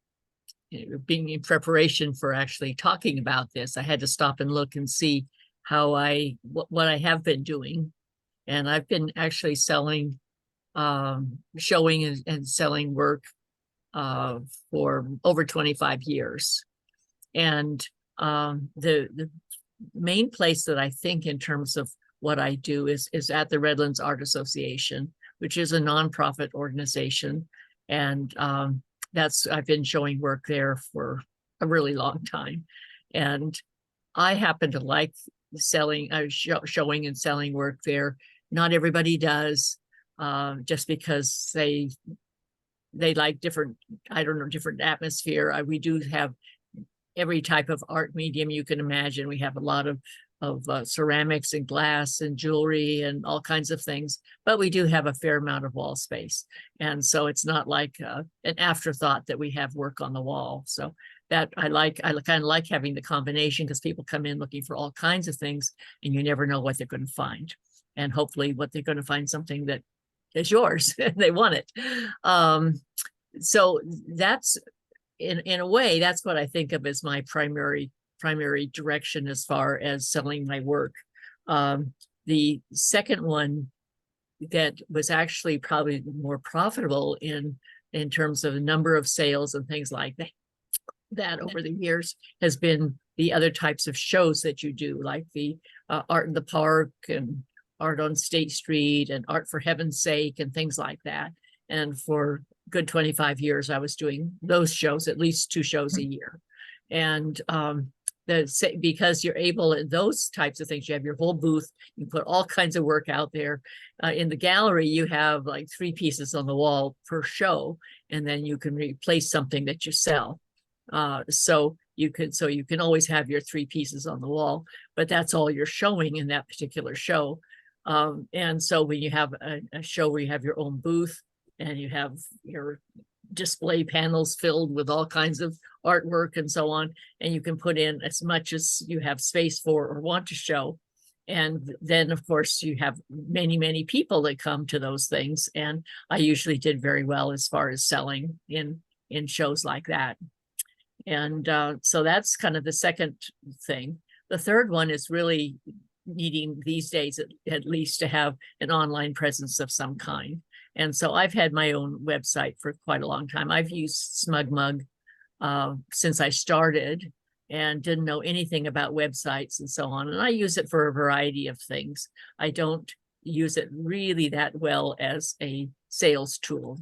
being in preparation for actually talking about this, I had to stop and look and see how what I have been doing. And I've been actually selling, showing and selling work for over 25 years. And the main place that I think in terms of what I do is at the Redlands Art Association, which is a nonprofit organization. And I've been showing work there for a really long time. And I happen to like selling, showing and selling work there. Not everybody does, just because they like different, I don't know, different atmosphere. We do have every type of art medium you can imagine. We have a lot of ceramics and glass and jewelry and all kinds of things, but we do have a fair amount of wall space. And so it's not like an afterthought that we have work on the wall. So that I kind of like having the combination, because people come in looking for all kinds of things and you never know what they're going to find. And hopefully what they're going to find something that is yours and they want it. So that's, in a way, that's what I think of as my primary direction as far as selling my work. The second one that was actually probably more profitable in terms of the number of sales and things like that over the years has been the other types of shows that you do, like the Art in the Park and Art on State Street and Art for Heaven's Sake and things like that. And for good 25 years, I was doing those shows, at least 2 shows a year. And because you're able in those types of things, you have your whole booth, you put all kinds of work out there. In the gallery, you have like 3 pieces on the wall per show, and then you can replace something that you sell. So you can always have your 3 pieces on the wall, but that's all you're showing in that particular show. And so when you have a show where you have your own booth and you have your display panels filled with all kinds of artwork and so on. And you can put in as much as you have space for or want to show. And then, of course, you have many, many people that come to those things. And I usually did very well as far as selling in shows like that. And so that's kind of the second thing. The third one is really needing these days at least to have an online presence of some kind. And so I've had my own website for quite a long time. I've used SmugMug since I started and didn't know anything about websites and so on. And I use it for a variety of things. I don't use it really that well as a sales tool.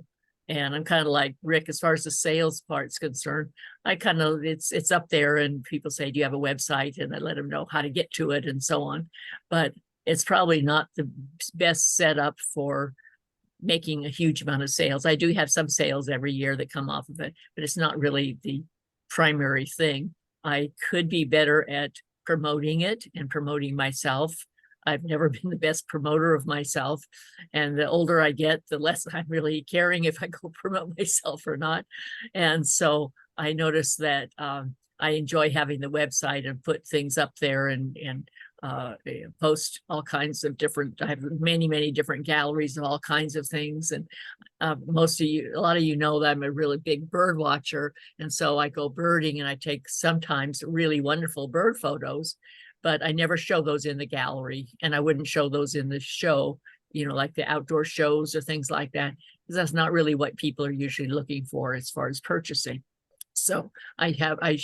And I'm kind of like Rick, as far as the sales part's concerned, I kind of, it's up there and people say, do you have a website? And I let them know how to get to it and so on. But it's probably not the best setup for making a huge amount of sales. I do have some sales every year that come off of it, but it's not really the primary thing. I could be better at promoting it and promoting myself. I've never been the best promoter of myself. And the older I get, the less I'm really caring if I go promote myself or not. And so I noticed that I enjoy having the website and put things up there and post all kinds of different, I have many, many different galleries of all kinds of things. And a lot of you know that I'm a really big bird watcher. And so I go birding and I take sometimes really wonderful bird photos, but I never show those in the gallery and I wouldn't show those in the show, you know, like the outdoor shows or things like that, because that's not really what people are usually looking for as far as purchasing. So I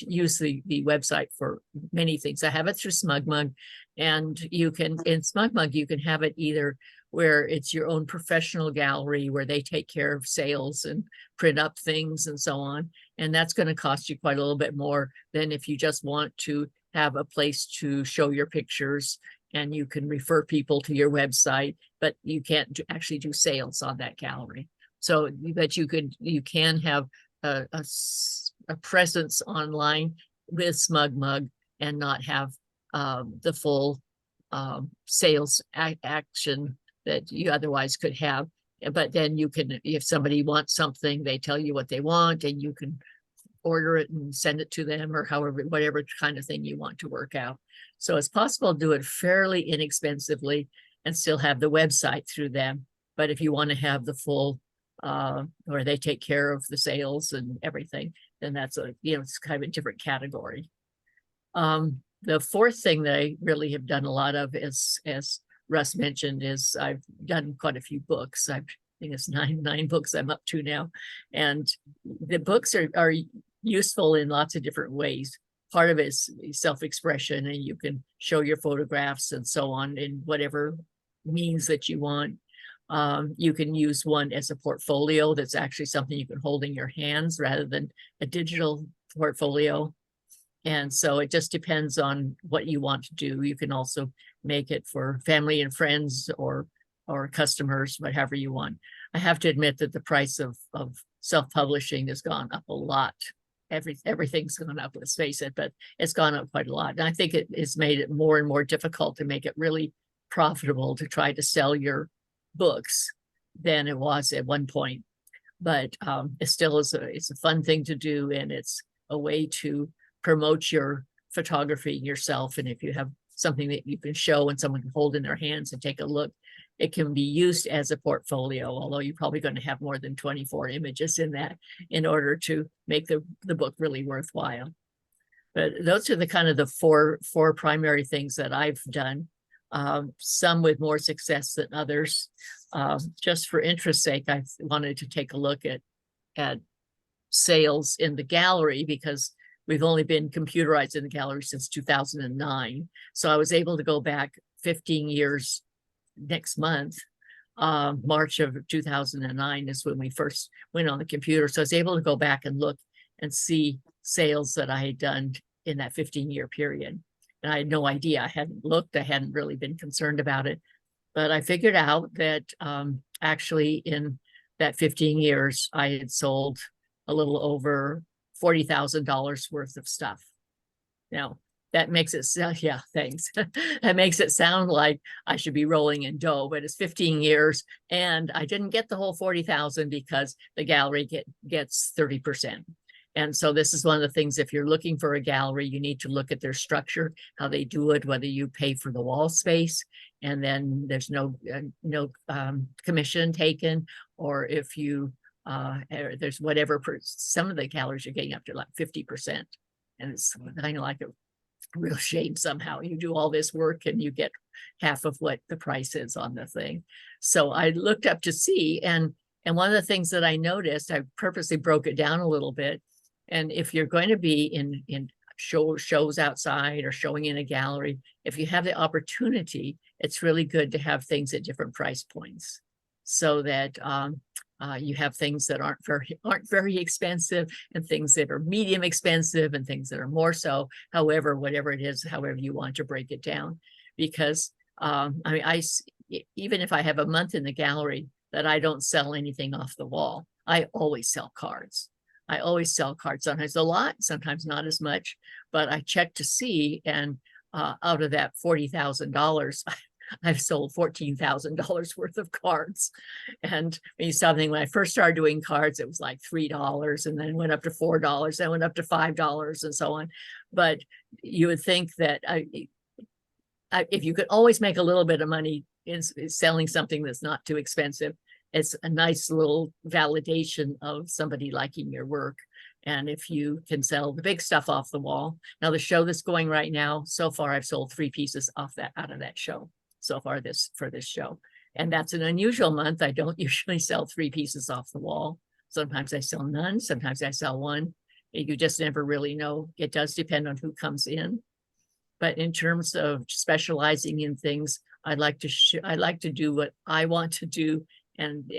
use the website for many things. I have it through SmugMug, and you can, in SmugMug, you can have it either where it's your own professional gallery where they take care of sales and print up things and so on. And that's going to cost you quite a little bit more than if you just want to have a place to show your pictures and you can refer people to your website, but you can't actually do sales on that gallery. So, but you can have a presence online with SmugMug and not have the full sales action that you otherwise could have. But then you can, if somebody wants something, they tell you what they want and you can order it and send it to them or however, whatever kind of thing you want to work out. So it's possible to do it fairly inexpensively and still have the website through them. But if you want to have the full where they take care of the sales and everything, then that's it's kind of a different category. The fourth thing that I really have done a lot of is, as Russ mentioned, is I've done quite a few books. I think it's nine books I'm up to now. And the books are useful in lots of different ways. Part of it is self-expression, and you can show your photographs and so on in whatever means that you want. You can use one as a portfolio that's actually something you can hold in your hands rather than a digital portfolio. And so it just depends on what you want to do. You can also make it for family and friends or customers, whatever you want. I have to admit that the price of self-publishing has gone up a lot. Everything's gone up, let's face it, but it's gone up quite a lot. And I think it has made it more and more difficult to make it really profitable to try to sell your books than it was at one point. But it still is it's a fun thing to do, and it's a way to promote your photography yourself. And if you have something that you can show and someone can hold in their hands and take a look, it can be used as a portfolio, although you're probably going to have more than 24 images in that in order to make the book really worthwhile. But those are the kind of the four primary things that I've done. Some with more success than others. Just for interest's sake, I wanted to take a look at sales in the gallery because we've only been computerized in the gallery since 2009. So I was able to go back 15 years next month. March of 2009 is when we first went on the computer. So I was able to go back and look and see sales that I had done in that 15-year period. And I had no idea. I hadn't looked. I hadn't really been concerned about it. But I figured out that actually in that 15 years, I had sold a little over $40,000 worth of stuff. Now, that makes it sound, yeah, thanks. That makes it sound like I should be rolling in dough, but it's 15 years and I didn't get the whole 40,000 because the gallery gets 30%. And so this is one of the things, if you're looking for a gallery, you need to look at their structure, how they do it, whether you pay for the wall space, and then there's no commission taken, or if you, there's whatever, some of the galleries are getting up to like 50%. And it's kind of like a real shame somehow. You do all this work and you get half of what the price is on the thing. So I looked up to see, and one of the things that I noticed, I purposely broke it down a little bit. And if you're going to be in shows outside or showing in a gallery, if you have the opportunity, it's really good to have things at different price points, so that you have things that aren't very expensive, and things that are medium expensive, and things that are more so. However, whatever it is, however you want to break it down, because I mean, even if I have a month in the gallery that I don't sell anything off the wall, I always sell cards. I always sell cards, sometimes a lot, sometimes not as much, but I check to see, and out of that $40,000, I've sold $14,000 worth of cards. And something, when I first started doing cards, it was like $3, and then went up to $4, then went up to $5, and so on. But you would think that if you could always make a little bit of money in selling something that's not too expensive, it's a nice little validation of somebody liking your work. And if you can sell the big stuff off the wall. Now, the show that's going right now, so far I've sold 3 pieces out of that show so far for this show. And that's an unusual month. I don't usually sell 3 pieces off the wall. Sometimes I sell none, sometimes I sell 1. You just never really know. It does depend on who comes in. But in terms of specializing in things, I like to do what I want to do, and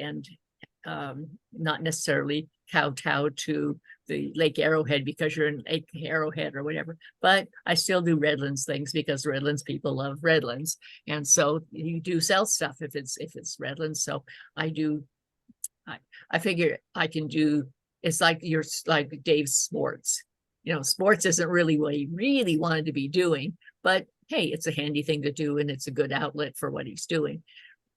not necessarily kowtow to the Lake Arrowhead because you're in Lake Arrowhead or whatever. But I still do Redlands things because Redlands people love Redlands, and so you do sell stuff if it's Redlands. So I do. I figure I can do. It's like Dave's sports. You know, sports isn't really what he really wanted to be doing, but hey, it's a handy thing to do, and it's a good outlet for what he's doing.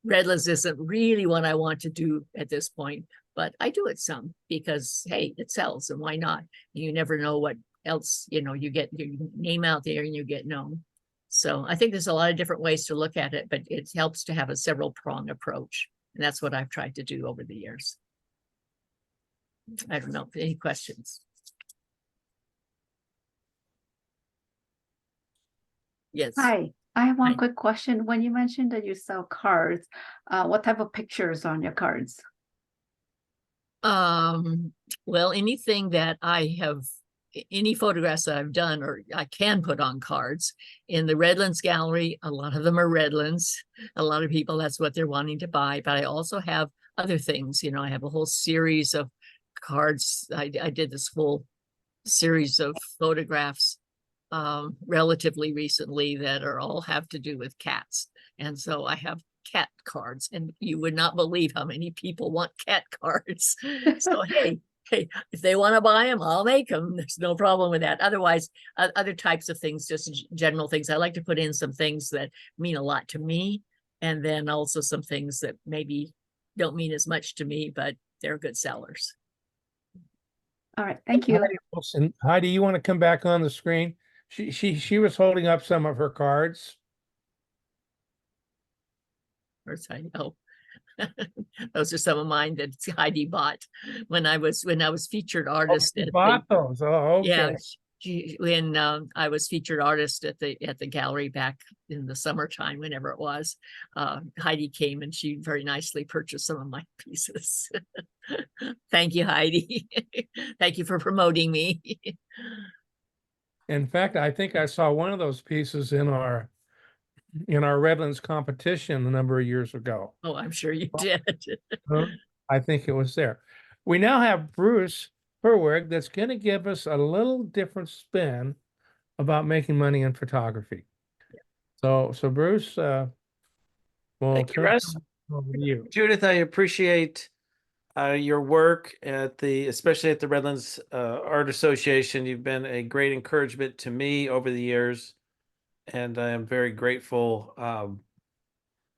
Redlands isn't really what I want to do at this point, but I do it some because, hey, it sells, and why not? You never know what else, you get your name out there and you get known. So I think there's a lot of different ways to look at it, but it helps to have a several prong approach. And that's what I've tried to do over the years. I don't know, any questions? Yes. Hi, I have one Hi. quick question. When you mentioned that you sell cards, what type of pictures on your cards? Well, anything that I have, any photographs that I've done or I can put on cards. In the Redlands gallery, a lot of them are Redlands. A lot of people, that's what they're wanting to buy. But I also have other things. I have a whole series of cards. I did this whole series of photographs relatively recently that are all have to do with cats. And so I have cat cards, and you would not believe how many people want cat cards. So hey, if they want to buy them, I'll make them. There's no problem with that. Otherwise, other types of things, just general things. I like to put in some things that mean a lot to me, and then also some things that maybe don't mean as much to me, but they're good sellers. All right, thank you. Heidi Wilson. Heidi, you want to come back on the screen? She was holding up some of her cards. Where's Heidi? Oh, those are some of mine that Heidi bought when I was featured artist. You bought those? Oh, okay. Yeah, when I was featured artist at the gallery back in the summertime, whenever it was, Heidi came and she very nicely purchased some of my pieces. Thank you, Heidi. Thank you for promoting me. In fact, I think I saw one of those pieces in our Redlands competition a number of years ago. Oh, I'm sure you did. I think it was there. We now have Bruce Herwig that's going to give us a little different spin about making money in photography. So Bruce, we'll Thank you, Russ. over to you. Judith, I appreciate your work at especially at the Redlands Art Association. You've been a great encouragement to me over the years, and I am very grateful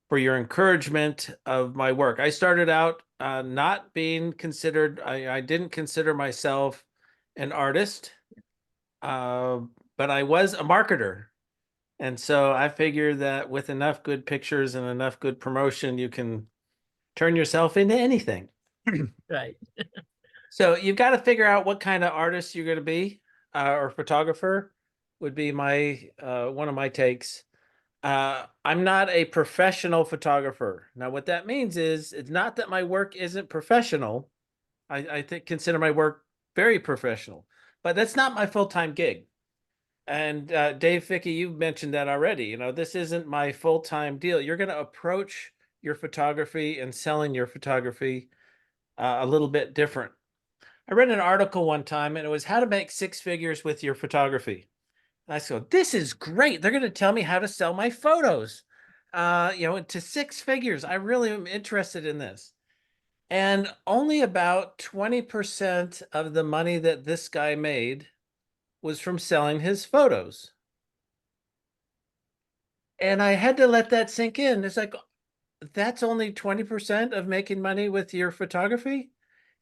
for your encouragement of my work. I started out not being considered, I didn't consider myself an artist, but I was a marketer. And so I figured that with enough good pictures and enough good promotion, you can turn yourself into anything. Right. So you've got to figure out what kind of artist you're going to be, or photographer would be my one of my takes. I'm not a professional photographer. Now, what that means is it's not that my work isn't professional. I think consider my work very professional, but that's not my full-time gig. And Dave, Ficke, you've mentioned that already. You know, this isn't my full-time deal. You're going to approach your photography and selling your photography a little bit different. I read an article one time, and it was how to make six figures with your photography. And I said, this is great. They're going to tell me how to sell my photos, to six figures. I really am interested in this. And only about 20% of the money that this guy made was from selling his photos. And I had to let that sink in. It's like, that's only 20% of making money with your photography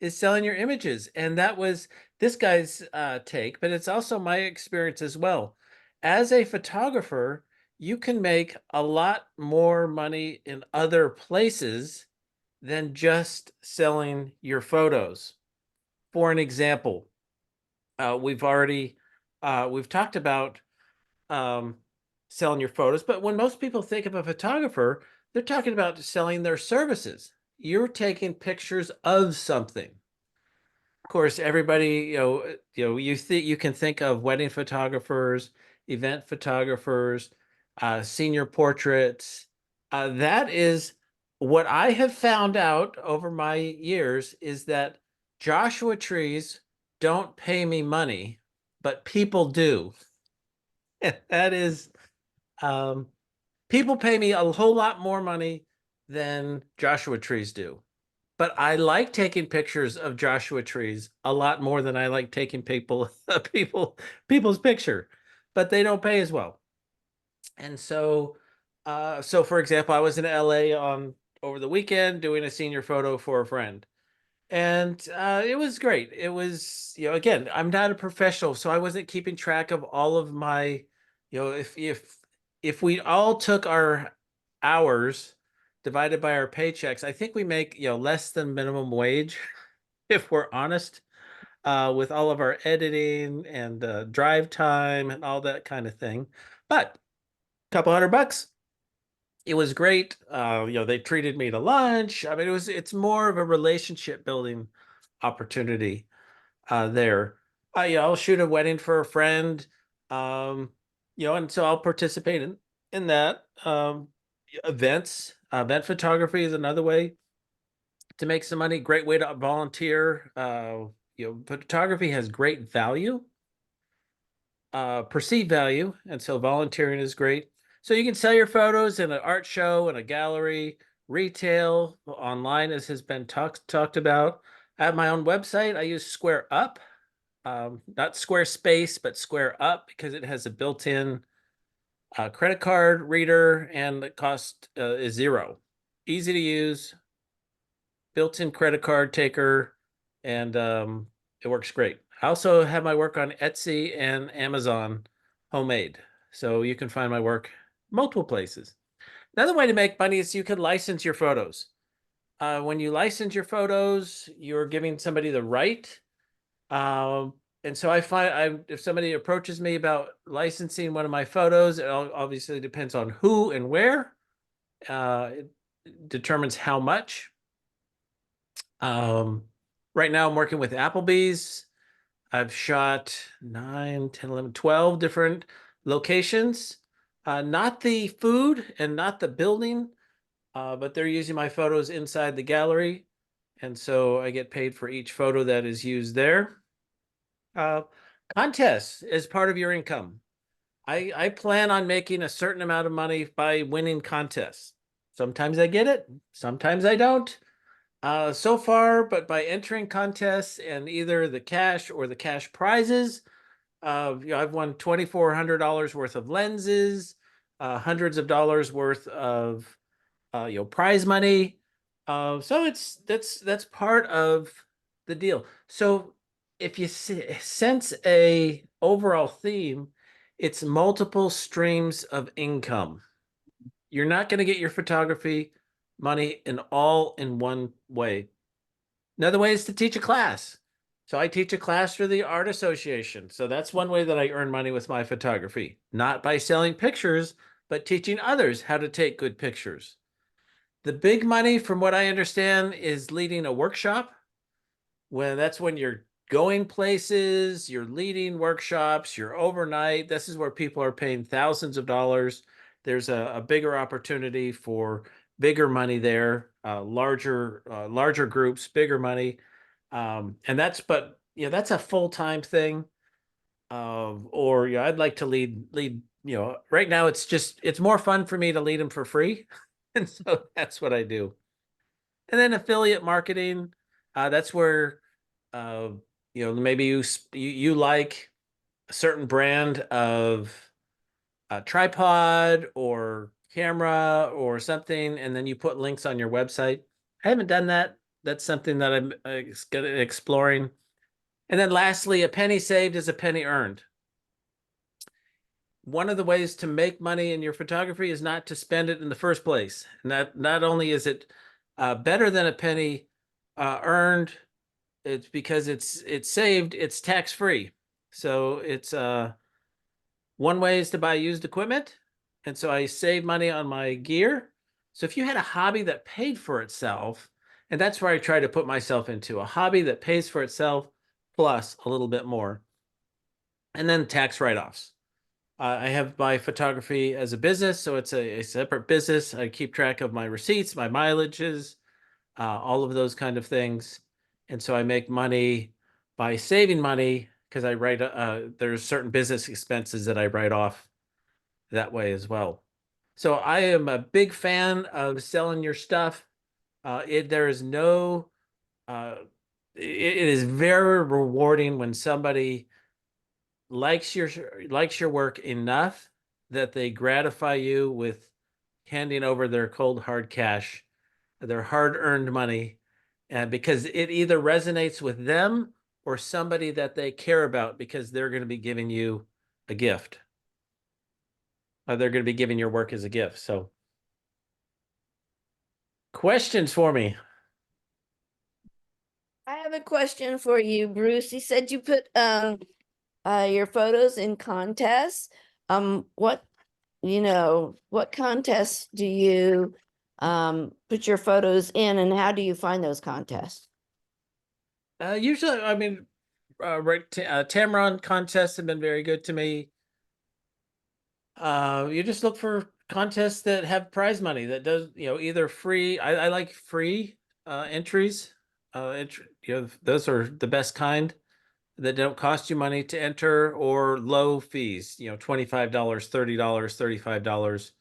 is selling your images. And that was this guy's take, but it's also my experience as well. As a photographer, you can make a lot more money in other places than just selling your photos. For an example, we've talked about selling your photos, but when most people think of a photographer, they're talking about selling their services. You're taking pictures of something. Of course, everybody, you can think of wedding photographers, event photographers, senior portraits. That is what I have found out over my years is that Joshua trees don't pay me money, but people do. That is, people pay me a whole lot more money than Joshua trees do. But I like taking pictures of Joshua trees a lot more than I like taking people's picture, but they don't pay as well. And so, for example, I was in LA over the weekend doing a senior photo for a friend. And it was great. It was, again, I'm not a professional, so I wasn't keeping track of all of my, if we all took our hours divided by our paychecks, I think we make, less than minimum wage, if we're honest, with all of our editing and drive time and all that kind of thing. But a couple $100. It was great. They treated me to lunch. I mean, it's more of a relationship building opportunity there. I'll shoot a wedding for a friend, and so I'll participate in that. Events, event photography is another way to make some money. Great way to volunteer. Photography has great value, perceived value, and so volunteering is great. So you can sell your photos in an art show, in a gallery, retail, online, as has been talked about. I have my own website. I use Square Up, not Squarespace, but Square Up, because it has a built-in credit card reader, and the cost is zero. Easy to use, built-in credit card taker, and it works great. I also have my work on Etsy and Amazon Homemade, so you can find my work multiple places. Another way to make money is you can license your photos. When you license your photos, you're giving somebody the right. And so I find if somebody approaches me about licensing one of my photos, it obviously depends on who and where. It determines how much. Right now I'm working with Applebee's. I've shot 9, 10, 11, 12 different locations. Not the food and not the building, but they're using my photos inside the gallery. And so I get paid for each photo that is used there. Contests as part of your income. I plan on making a certain amount of money by winning contests. Sometimes I get it, sometimes I don't. So far, but by entering contests and either the cash or the cash prizes, I've won $2,400 worth of lenses, hundreds of dollars worth of prize money. So that's part of the deal. So if you sense a overall theme, it's multiple streams of income. You're not going to get your photography money all in one way. Another way is to teach a class. So I teach a class for the Art Association. So that's one way that I earn money with my photography, not by selling pictures, but teaching others how to take good pictures. The big money, from what I understand, is leading a workshop. That's when you're going places, you're leading workshops, you're overnight. This is where people are paying thousands of dollars. There's a bigger opportunity for bigger money there, larger groups, bigger money. And that's a full-time thing. I'd like to lead, right now it's more fun for me to lead them for free. And so that's what I do. And then affiliate marketing, that's where, maybe you like a certain brand of a tripod or camera or something, and then you put links on your website. I haven't done that. That's something that I'm exploring. And then lastly, a penny saved is a penny earned. One of the ways to make money in your photography is not to spend it in the first place. And that not only is it better than a penny earned, it's because it's saved, it's tax-free. So it's one way is to buy used equipment. And so I save money on my gear. So if you had a hobby that paid for itself, and that's where I try to put myself into, a hobby that pays for itself plus a little bit more. And then tax write-offs. I have my photography as a business, so it's a separate business. I keep track of my receipts, my mileages, all of those kind of things. And so I make money by saving money because I write, there's certain business expenses that I write off that way as well. So I am a big fan of selling your stuff. There is no, it is very rewarding when somebody likes your work enough that they gratify you with handing over their cold hard cash, their hard-earned money, because it either resonates with them or somebody that they care about because they're going to be giving you a gift. They're going to be giving your work as a gift. So questions for me? I have a question for you, Bruce. You said you put your photos in contests. What contests do you put your photos in, and how do you find those contests? Usually, I mean, Tamron contests have been very good to me. You just look for contests that have prize money that does, either free. I like free entries. Those are the best kind that don't cost you money to enter, or low fees, $25, $30, $35,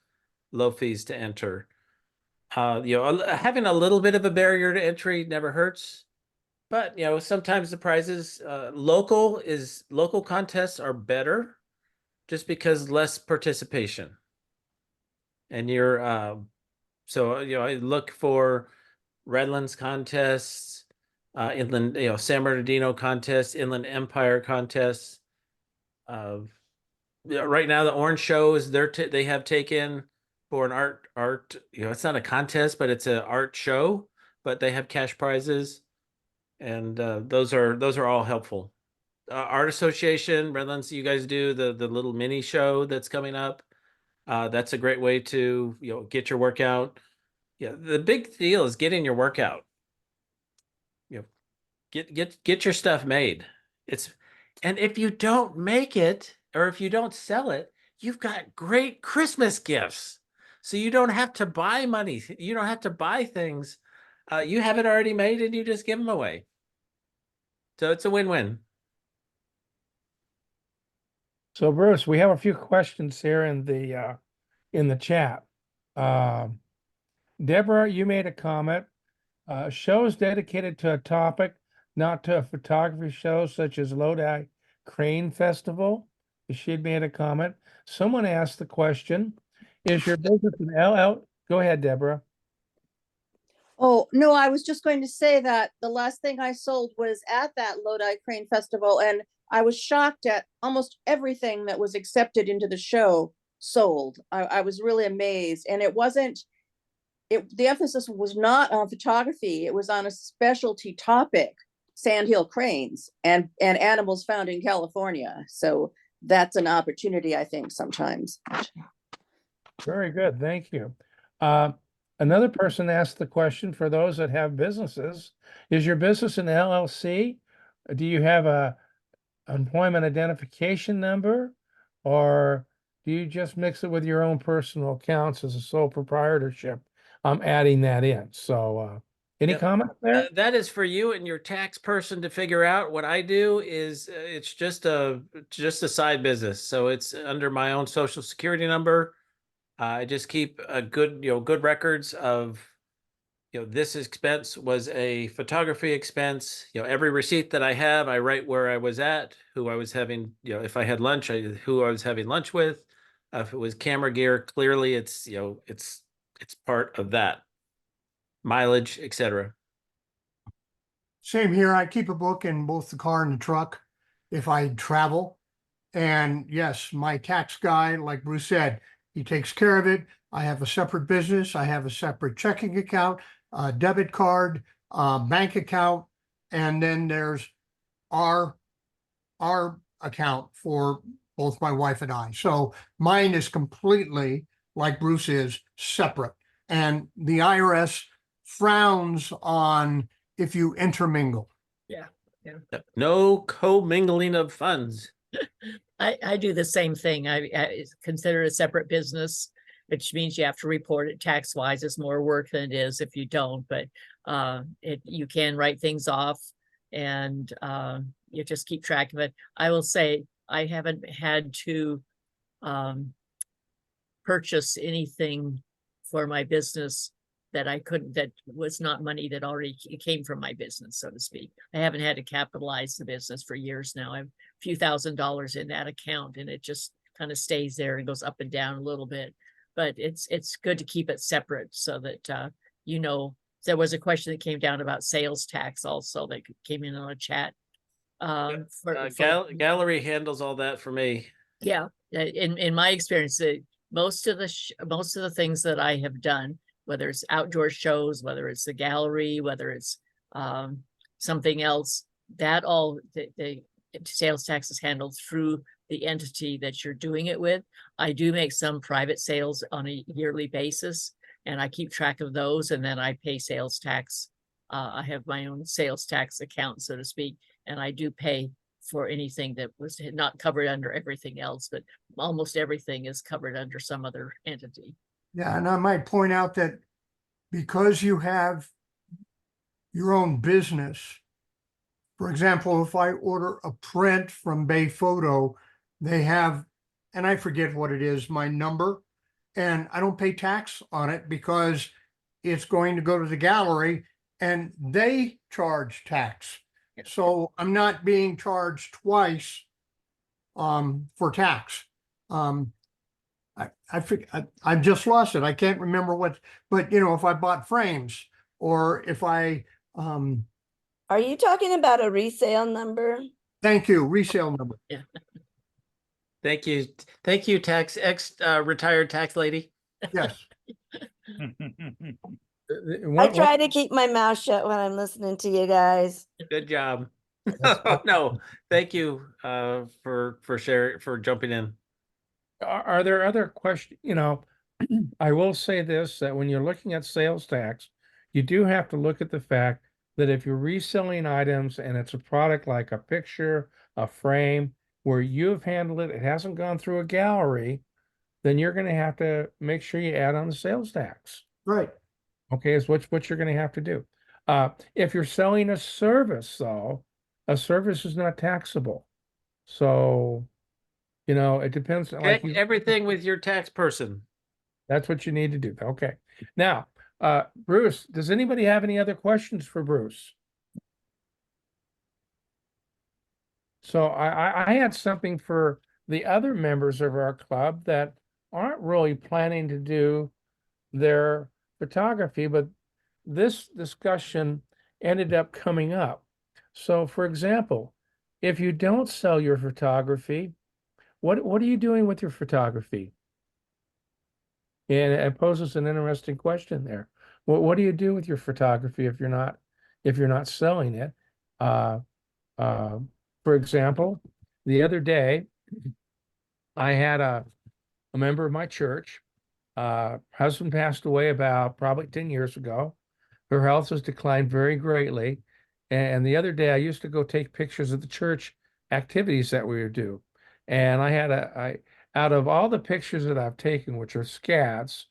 low fees to enter. Having a little bit of a barrier to entry never hurts. But sometimes the prizes, local contests are better just because less participation. And I look for Redlands contests, Inland, San Bernardino contests, Inland Empire contests. Right now, the Orange Show is they have taken for an art. It's not a contest, but it's an art show. But they have cash prizes, and those are all helpful. Art Association, Redlands, you guys do the little mini show that's coming up. That's a great way to get your workout. Yeah, the big deal is getting your workout. Get your stuff made. And if you don't make it, or if you don't sell it, you've got great Christmas gifts. So you don't have to buy money. You don't have to buy things. You have it already made and you just give them away. So it's a win-win. So Bruce, we have a few questions here in the chat. Deborah, you made a comment Shows dedicated to a topic, not to a photography show such as Lodi Crane Festival. She had made a comment. Someone asked the question, is your business an LL? Go ahead, Deborah. Oh, no, I was just going to say that the last thing I sold was at that Lodi Crane Festival, and I was shocked at almost everything that was accepted into the show sold. I was really amazed, and it wasn't, the emphasis was not on photography, it was on a specialty topic, sandhill cranes and animals found in California. So that's an opportunity, I think, sometimes. Very good, thank you. Another person asked the question for those that have businesses, is your business an LLC? Do you have a employment identification number? Or do you just mix it with your own personal accounts as a sole proprietorship? I'm adding that in. So any Yep. comments there? That is for you and your tax person to figure out. What I do is it's just a side business. So it's under my own social security number. I just keep a good, good records of, this expense was a photography expense. Every receipt that I have, I write where I was at, who I was having, if I had lunch, who I was having lunch with. If it was camera gear, clearly it's, it's part of that. Mileage, etc. Same here. I keep a book in both the car and the truck if I travel. And yes, my tax guy, like Bruce said, he takes care of it. I have a separate business. I have a separate checking account, a debit card, bank account, and then there's our account for both my wife and I. So mine is completely, like Bruce is, separate. And the IRS frowns on if you intermingle. Yeah. No commingling of funds. I do the same thing. I consider it a separate business, which means you have to report it tax wise. It's more work than it is if you don't, but you can write things off and you just keep track of it. I will say I haven't had to purchase anything for my business that I couldn't, that was not money that already came from my business, so to speak. I haven't had to capitalize the business for years now. I have a few $1,000s in that account and it just kind of stays there and goes up and down a little bit. But it's good to keep it separate so that, there was a question that came down about sales tax also that came in on a chat. Gallery handles all that for me. Yeah, in my experience, most of the things that I have done, whether it's outdoor shows, whether it's the gallery, whether it's something else, that all the sales tax is handled through the entity that you're doing it with. I do make some private sales on a yearly basis, and I keep track of those, and then I pay sales tax. I have my own sales tax account, so to speak, and I do pay for anything that was not covered under everything else, but almost everything is covered under some other entity. Yeah, and I might point out that because you have your own business, for example, if I order a print from Bay Photo, they have, and I forget what it is, my number, and I don't pay tax on it because it's going to go to the gallery and they charge tax. So I'm not being charged twice for tax. I've just lost it. I can't remember what, but if I bought frames or if I Are you talking about a resale number? thank you, resale number. Yeah. Thank you, retired tax lady. Yes. I try to keep my mouth shut when I'm listening to you guys. Good job. No, thank you for sharing, for jumping in. Are there other questions? I will say this, that when you're looking at sales tax, you do have to look at the fact that if you're reselling items and it's a product like a picture, a frame, where you've handled it, it hasn't gone through a gallery, then you're going to have to make sure you add on the sales tax. Right. Okay, is what you're going to have to do. If you're selling a service, though, a service is not taxable. So, it depends. Check everything with your tax person. That's what you need to do. Okay. Now, Bruce, does anybody have any other questions for Bruce? So I had something for the other members of our club that aren't really planning to do their photography, but this discussion ended up coming up. So for example, if you don't sell your photography, what are you doing with your photography? And it poses an interesting question there. What do you do with your photography if you're not selling it? Uh, for example, the other day, I had a member of my church. Husband passed away about probably 10 years ago. Her health has declined very greatly. And the other day, I used to go take pictures of the church activities that we would do. And out of all the pictures that I've taken, which are scads,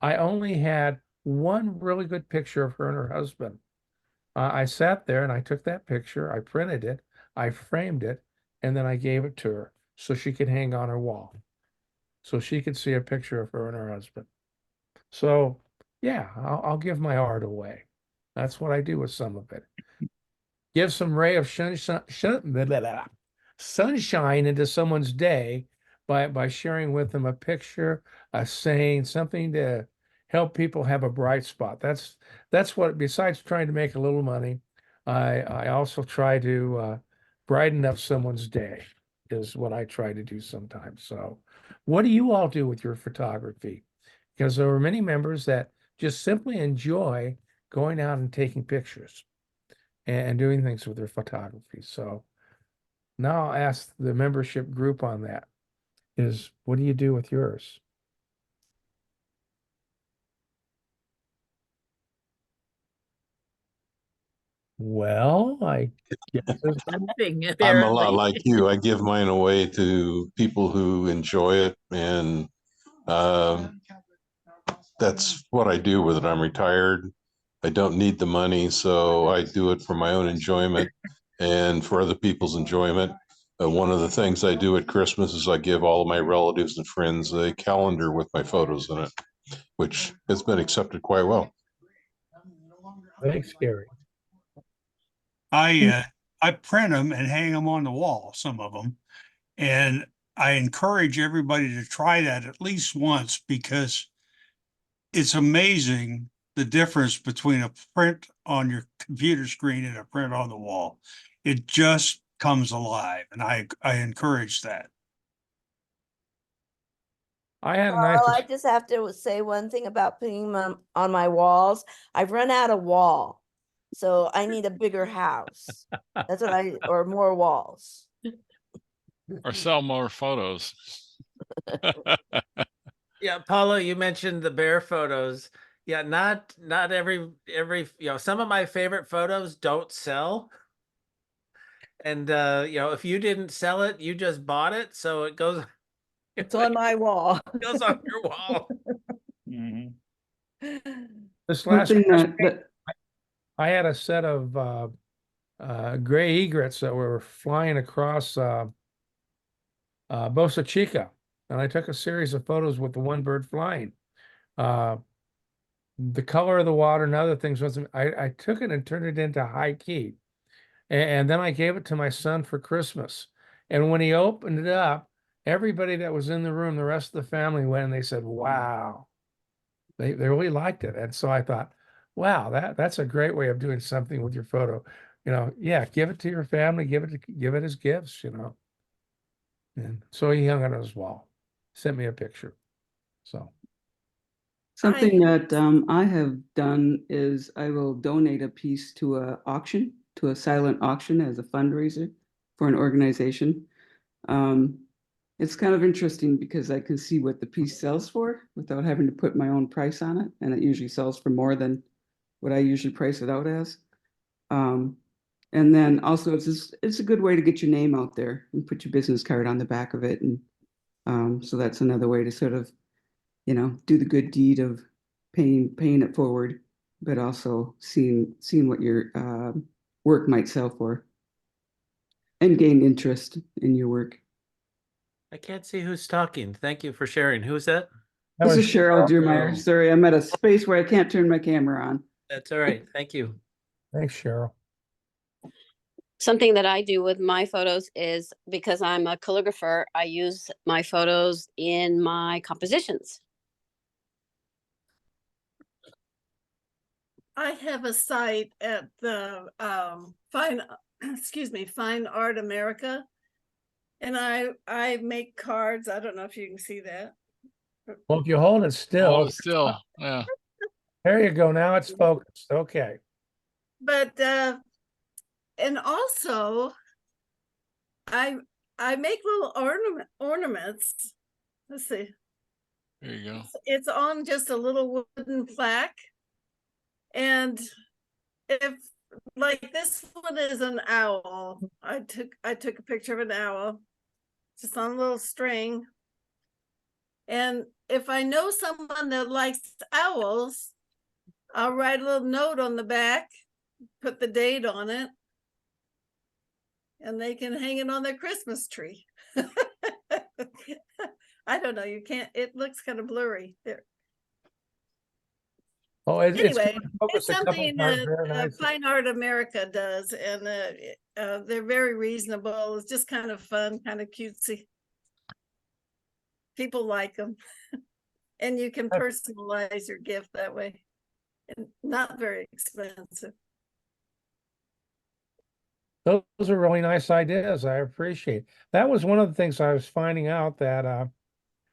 I only had one really good picture of her and her husband. I sat there and I took that picture, I printed it, I framed it, and then I gave it to her so she could hang on her wall. So she could see a picture of her and her husband. So yeah, I'll give my art away. That's what I do with some of it. Give some ray of sunshine into someone's day by sharing with them a picture, a saying, something to help people have a bright spot. That's what, besides trying to make a little money, I also try to brighten up someone's day, is what I try to do sometimes. So what do you all do with your photography? Because there are many members that just simply enjoy going out and taking pictures and doing things with their photography. So now I'll ask the membership group on that is, what do you do with yours? Well, I guess there's Something, I'm a lot apparently. like you. I give mine away to people who enjoy it, and that's what I do with it. I'm retired. I don't need the money, so I do it for my own enjoyment and for other people's enjoyment. One of the things I do at Christmas is I give all of my relatives and friends a calendar with my photos in it, which has been accepted quite well. Thanks, Gary. I print them and hang them on the wall, some of them. And I encourage everybody to try that at least once, because it's amazing the difference between a print on your computer screen and a print on the wall. It just comes alive, and I encourage that. I had a nice. Well, I just have to say one thing about putting them on my walls. I've run out of wall, so I need a bigger house. That's what or more walls. Or sell more photos. Yeah, Paula, you mentioned the bear photos. Yeah, not every some of my favorite photos don't sell. And if you didn't sell it, you just bought it, so it goes It's on my wall. it goes on your wall. This last Something Christmas, I had a set of gray egrets that were flying across Boca Chica, and I took a series of photos with the one bird flying. The color of the water and other things wasn't. I took it and turned it into high key, and then I gave it to my son for Christmas. And when he opened it up, everybody that was in the room, the rest of the family went and they said, "Wow." They really liked it. And so I thought, wow, that's a great way of doing something with your photo. Yeah, give it to your family, give it as gifts, And so he hung it on his wall, sent me a picture. So something that I have done is I will donate a piece to a silent auction as a fundraiser for an organization. It's kind of interesting because I can see what the piece sells for without having to put my own price on it. And it usually sells for more than what I usually price it out as. And then also it's a good way to get your name out there and put your business card on the back of it. And so that's another way to sort of, do the good deed of paying it forward, but also seeing what your work might sell for and gain interest in your work. I can't see who's talking. Thank you for sharing. Who's that? That This was is Cheryl Diermeyer. Oh. Sorry, I'm at a space where I can't turn my camera on. That's all right. Thank you. Thanks, Cheryl. Something that I do with my photos is because I'm a calligrapher, I use my photos in my compositions. I have a site at the Fine, excuse me, Fine Art America. And I make cards. I don't know if you can see that. Well, if you hold it still, Oh, still, yeah. there you go. Now it's focused. Okay. But and also I make little ornaments. Let's see. There you go. It's on just a little wooden plaque. And if like this one is an owl. I took a picture of an owl just on a little string. And if I know someone that likes owls, I'll write a little note on the back, put the date on it, and they can hang it on their Christmas tree. I don't know, you can't, it looks kind of blurry there. Oh, it's Anyway, focused it's a couple something times that very nicely. Fine Art America does, and they're very reasonable. It's just kind of fun, kind of cutesy. People like them. And you can personalize your gift that way. And not very expensive. Those are really nice ideas. I appreciate. That was one of the things I was finding out that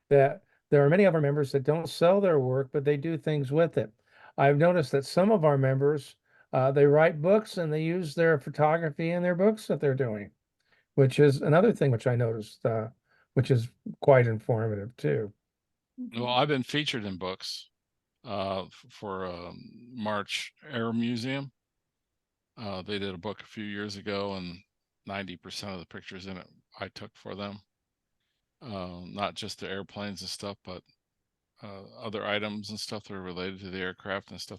that there are many of our members that don't sell their work, but they do things with it. I've noticed that some of our members they write books and they use their photography in their books that they're doing, which is another thing which I noticed, which is quite informative too. Well, I've been featured in books for March Air Museum. They did a book a few years ago, and 90% of the pictures in it I took for them. Not just the airplanes and stuff, but other items and stuff that are related to the aircraft and stuff